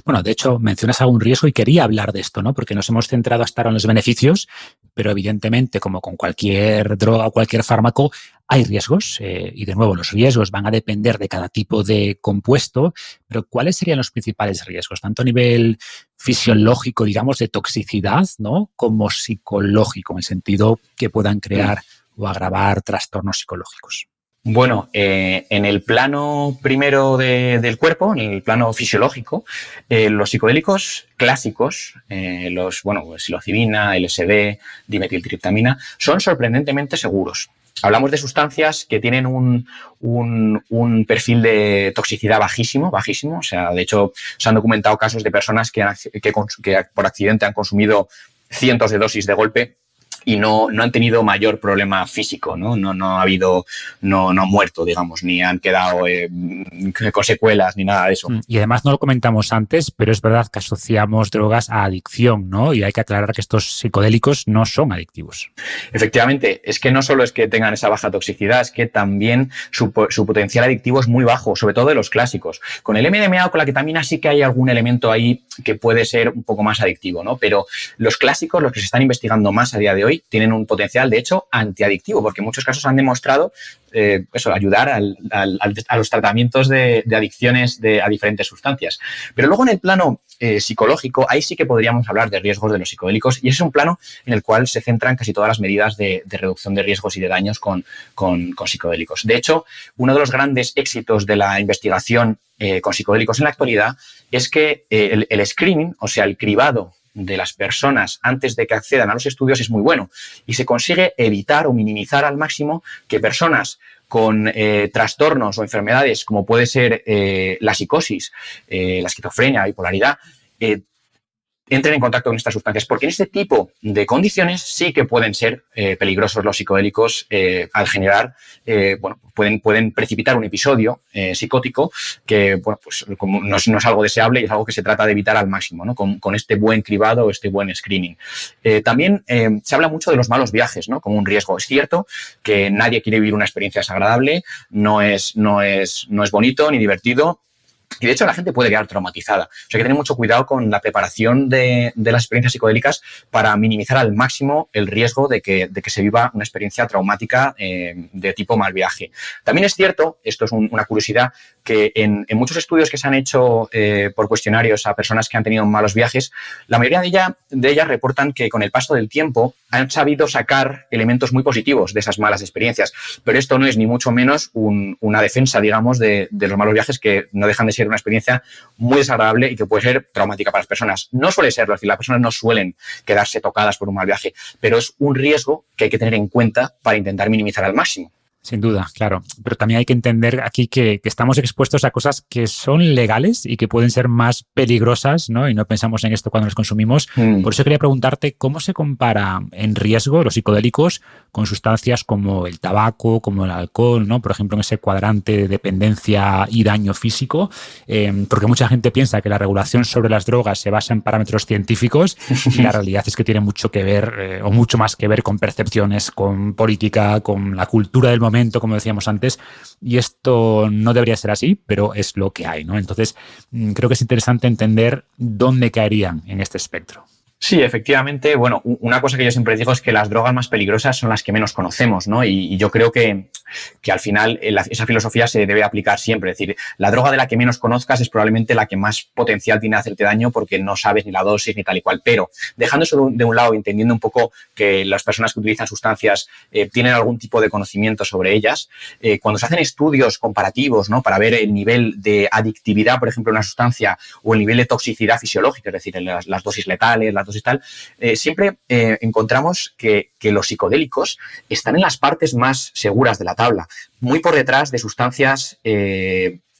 Bueno, de hecho, mencionas algún riesgo y quería hablar de esto, ¿no? Porque nos hemos centrado hasta ahora en los beneficios, pero evidentemente, como con cualquier droga o cualquier fármaco, hay riesgos. Y de nuevo, los riesgos van a depender de cada tipo de compuesto, pero ¿cuáles serían los principales riesgos? Tanto a nivel fisiológico, digamos, de toxicidad, ¿no?, como psicológico, en el sentido que puedan crear o agravar trastornos psicológicos. Bueno, en el plano primero del cuerpo, en el plano fisiológico, los psicodélicos clásicos, psilocibina, LSD, dimetiltriptamina, son sorprendentemente seguros. Hablamos de sustancias que tienen un perfil de toxicidad bajísimo. O sea, de hecho, se han documentado casos de personas que por accidente han consumido cientos de dosis de golpe y no han tenido mayor problema físico, ¿no? No han muerto, digamos, ni han quedado con secuelas ni nada de eso. Y además no lo comentamos antes, pero es verdad que asociamos drogas a adicción, ¿no? Y hay que aclarar que estos psicodélicos no son adictivos. Efectivamente, es que no solo es que tengan esa baja toxicidad, es que también su potencial adictivo es muy bajo, sobre todo de los clásicos. Con el MDMA o con la ketamina sí que hay algún elemento ahí que puede ser un poco más adictivo, ¿no? Pero los clásicos, los que se están investigando más a día de hoy, tienen un potencial, de hecho, antiadictivo, porque en muchos casos han demostrado ayudar a los tratamientos de adicciones a diferentes sustancias. Pero luego en el plano psicológico, ahí sí que podríamos hablar de riesgos de los psicodélicos, y ese es un plano en el cual se centran casi todas las medidas de reducción de riesgos y de daños con psicodélicos. De hecho, uno de los grandes éxitos de la investigación con psicodélicos en la actualidad es que el screening, o sea, el cribado de las personas antes de que accedan a los estudios es muy bueno y se consigue evitar o minimizar al máximo que personas con trastornos o enfermedades como puede ser la psicosis, la esquizofrenia, la bipolaridad, entren en contacto con estas sustancias, porque en este tipo de condiciones sí que pueden ser peligrosos los psicodélicos al generar, pueden precipitar un episodio psicótico que, pues como no es algo deseable y es algo que se trata de evitar al máximo, ¿no? Con este buen cribado, este buen screening. También se habla mucho de los malos viajes, ¿no?, como un riesgo. Es cierto que nadie quiere vivir una experiencia desagradable, no es bonito ni divertido. Y de hecho la gente puede quedar traumatizada. O sea, hay que tener mucho cuidado con la preparación de las experiencias psicodélicas para minimizar al máximo el riesgo de que se viva una experiencia traumática de tipo mal viaje. También es cierto, esto es una curiosidad, que en muchos estudios que se han hecho por cuestionarios a personas que han tenido malos viajes, la mayoría de ellas reportan que con el paso del tiempo han sabido sacar elementos muy positivos de esas malas experiencias. Pero esto no es ni mucho menos una defensa, digamos, de los malos viajes, que no dejan de ser una experiencia muy desagradable y que puede ser traumática para las personas. No suele serlo, es decir, las personas no suelen quedarse tocadas por un mal viaje, pero es un riesgo que hay que tener en cuenta para intentar minimizar al máximo. Sin duda, claro. Pero también hay que entender aquí que estamos expuestos a cosas que son legales y que pueden ser más peligrosas, ¿no? Y no pensamos en esto cuando los consumimos. Por eso quería preguntarte cómo se compara en riesgo los psicodélicos con sustancias como el tabaco, como el alcohol, ¿no? Por ejemplo, en ese cuadrante de dependencia y daño físico. Porque mucha gente piensa que la regulación sobre las drogas se basa en parámetros científicos y la realidad es que tiene mucho que ver, o mucho más que ver, con percepciones, con política, con la cultura del momento, como decíamos antes, y esto no debería ser así, pero es lo que hay, ¿no? Entonces, creo que es interesante entender dónde caerían en este espectro. Sí, efectivamente. Bueno, una cosa que yo siempre digo es que las drogas más peligrosas son las que menos conocemos, ¿no? Y yo creo que al final esa filosofía se debe aplicar siempre. Es decir, la droga de la que menos conozcas es probablemente la que más potencial tiene de hacerte daño porque no sabes ni la dosis ni tal y cual. Pero dejando eso de un lado y entendiendo un poco que las personas que utilizan sustancias tienen algún tipo de conocimiento sobre ellas, cuando se hacen estudios comparativos, ¿no?, para ver el nivel de adictividad, por ejemplo, de una sustancia o el nivel de toxicidad fisiológica, es decir, las dosis letales, las dosis y tal, siempre encontramos que los psicodélicos están en las partes más seguras de la tabla, muy por detrás de sustancias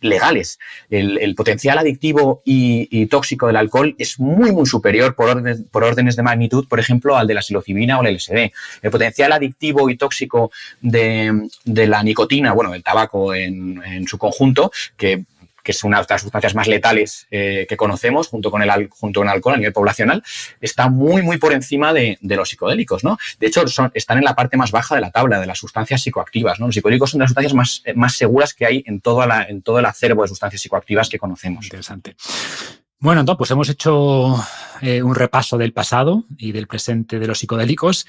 legales. El potencial adictivo y tóxico del alcohol es muy, muy superior por órdenes de magnitud, por ejemplo, al de la psilocibina o el LSD. El potencial adictivo y tóxico de la nicotina, bueno, del tabaco en su conjunto, que es una de las sustancias más letales que conocemos, junto con el alcohol a nivel poblacional, está muy, muy por encima de los psicodélicos, ¿no? De hecho, están en la parte más baja de la tabla de las sustancias psicoactivas, ¿no? Los psicodélicos son de las sustancias más seguras que hay en todo el acervo de sustancias psicoactivas que conocemos. Interesante. Bueno, entonces, pues hemos hecho un repaso del pasado y del presente de los psicodélicos.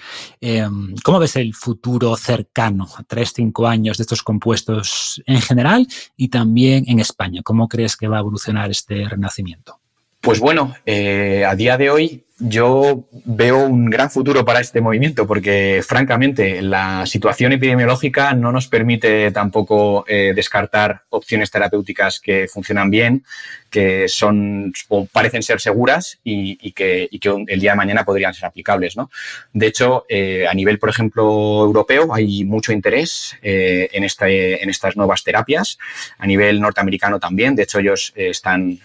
¿Cómo ves el futuro cercano, a 3-5 años, de estos compuestos en general y también en España? ¿Cómo crees que va a evolucionar este renacimiento? Pues bueno, a día de hoy yo veo un gran futuro para este movimiento porque, francamente, la situación epidemiológica no nos permite tampoco descartar opciones terapéuticas que funcionan bien, que son o parecen ser seguras y que el día de mañana podrían ser aplicables, ¿no? De hecho, a nivel, por ejemplo, europeo, hay mucho interés en estas nuevas terapias. A nivel norteamericano también. De hecho, ellos están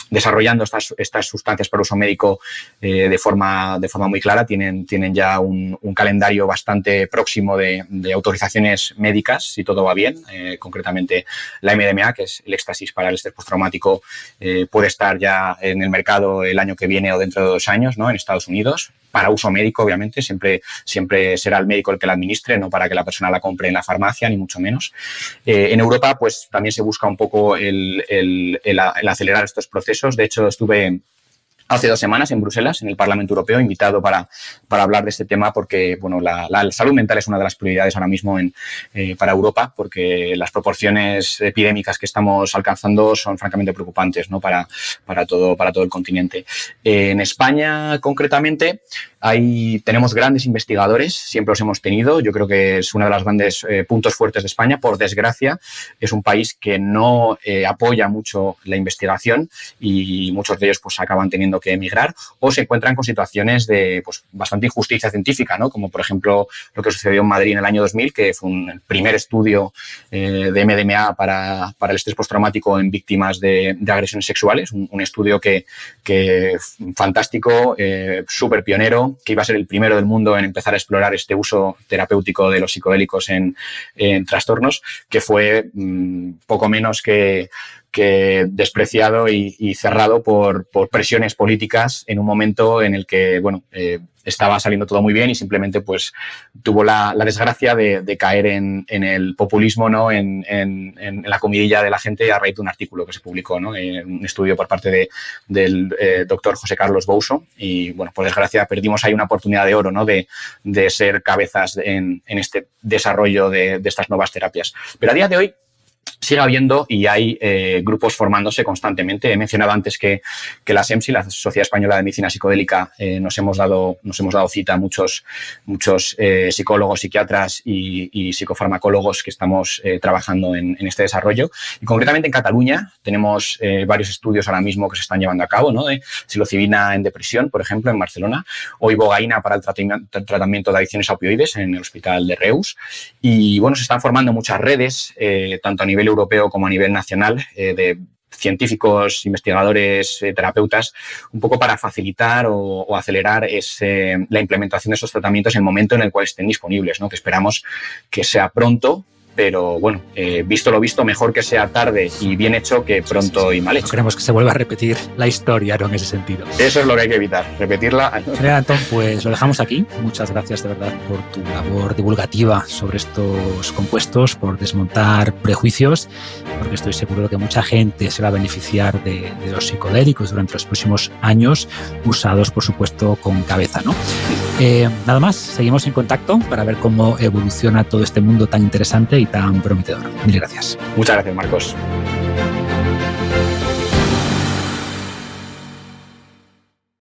desarrollando estas sustancias para uso médico de forma muy clara. Tienen ya un calendario bastante próximo de autorizaciones médicas, si todo va bien. Concretamente, la MDMA, que es el éxtasis para el estrés postraumático, puede estar ya en el mercado el año que viene o dentro de 2 años, ¿no? En Estados Unidos. Para uso médico, obviamente, siempre será el médico el que la administre, no para que la persona la compre en la farmacia, ni mucho menos. En Europa, pues también se busca un poco el acelerar estos procesos. De hecho, estuve hace 2 semanas en Bruselas, en el Parlamento Europeo, invitado para hablar de este tema porque, bueno, la salud mental es una de las prioridades ahora mismo para Europa, porque las proporciones epidémicas que estamos alcanzando son francamente preocupantes, ¿no? para todo el continente. En España, concretamente, tenemos grandes investigadores, siempre los hemos tenido. Yo creo que es uno de los grandes puntos fuertes de España. Por desgracia, es un país que no apoya mucho la investigación y muchos de ellos pues acaban teniendo que emigrar o se encuentran con situaciones de pues bastante injusticia científica, ¿no? Como por ejemplo lo que sucedió en Madrid en el año 2000, que fue el primer estudio de MDMA para el estrés postraumático en víctimas de agresiones sexuales. Un estudio que fantástico, súper pionero, que iba a ser el primero del mundo en empezar a explorar este uso terapéutico de los psicodélicos en trastornos, que fue poco menos que despreciado y cerrado por presiones políticas en un momento en el que, bueno, estaba saliendo todo muy bien y simplemente pues tuvo la desgracia de caer en el populismo, ¿no? En la comidilla de la gente a raíz de un artículo que se publicó, ¿no? Un estudio por parte del doctor José Carlos Bouso y, bueno, por desgracia perdimos ahí una oportunidad de oro, ¿no? De ser cabezas en este desarrollo de estas nuevas terapias. Pero a día de hoy sigue habiendo y hay grupos formándose constantemente. He mencionado antes que la SEMSI, la Sociedad Española de Medicina Psicodélica, nos hemos dado cita a muchos psicólogos, psiquiatras y psicofarmacólogos que estamos trabajando en este desarrollo. Y concretamente en Cataluña tenemos varios estudios ahora mismo que se están llevando a cabo, ¿no? De psilocibina en depresión, por ejemplo, en Barcelona, o ibogaína para el tratamiento de adicciones a opioides en el Hospital de Reus. Y, bueno, se están formando muchas redes, tanto a nivel europeo como a nivel nacional, de científicos, investigadores, terapeutas, un poco para facilitar o acelerar la implementación de esos tratamientos en el momento en el cual estén disponibles, ¿no? Que esperamos que sea pronto, pero bueno, visto lo visto, mejor que sea tarde y bien hecho que pronto y mal hecho. No queremos que se vuelva a repetir la historia, ¿no? En ese sentido. Eso es lo que hay que evitar, repetirla. Genial, Antón, pues lo dejamos aquí. Muchas gracias de verdad por tu labor divulgativa sobre estos compuestos, por desmontar prejuicios, porque estoy seguro de que mucha gente se va a beneficiar de los psicodélicos durante los próximos años, usados, por supuesto, con cabeza, ¿no? Nada más, seguimos en contacto para ver cómo evoluciona todo este mundo tan interesante y tan prometedor. Mil gracias. Muchas gracias, Marcos.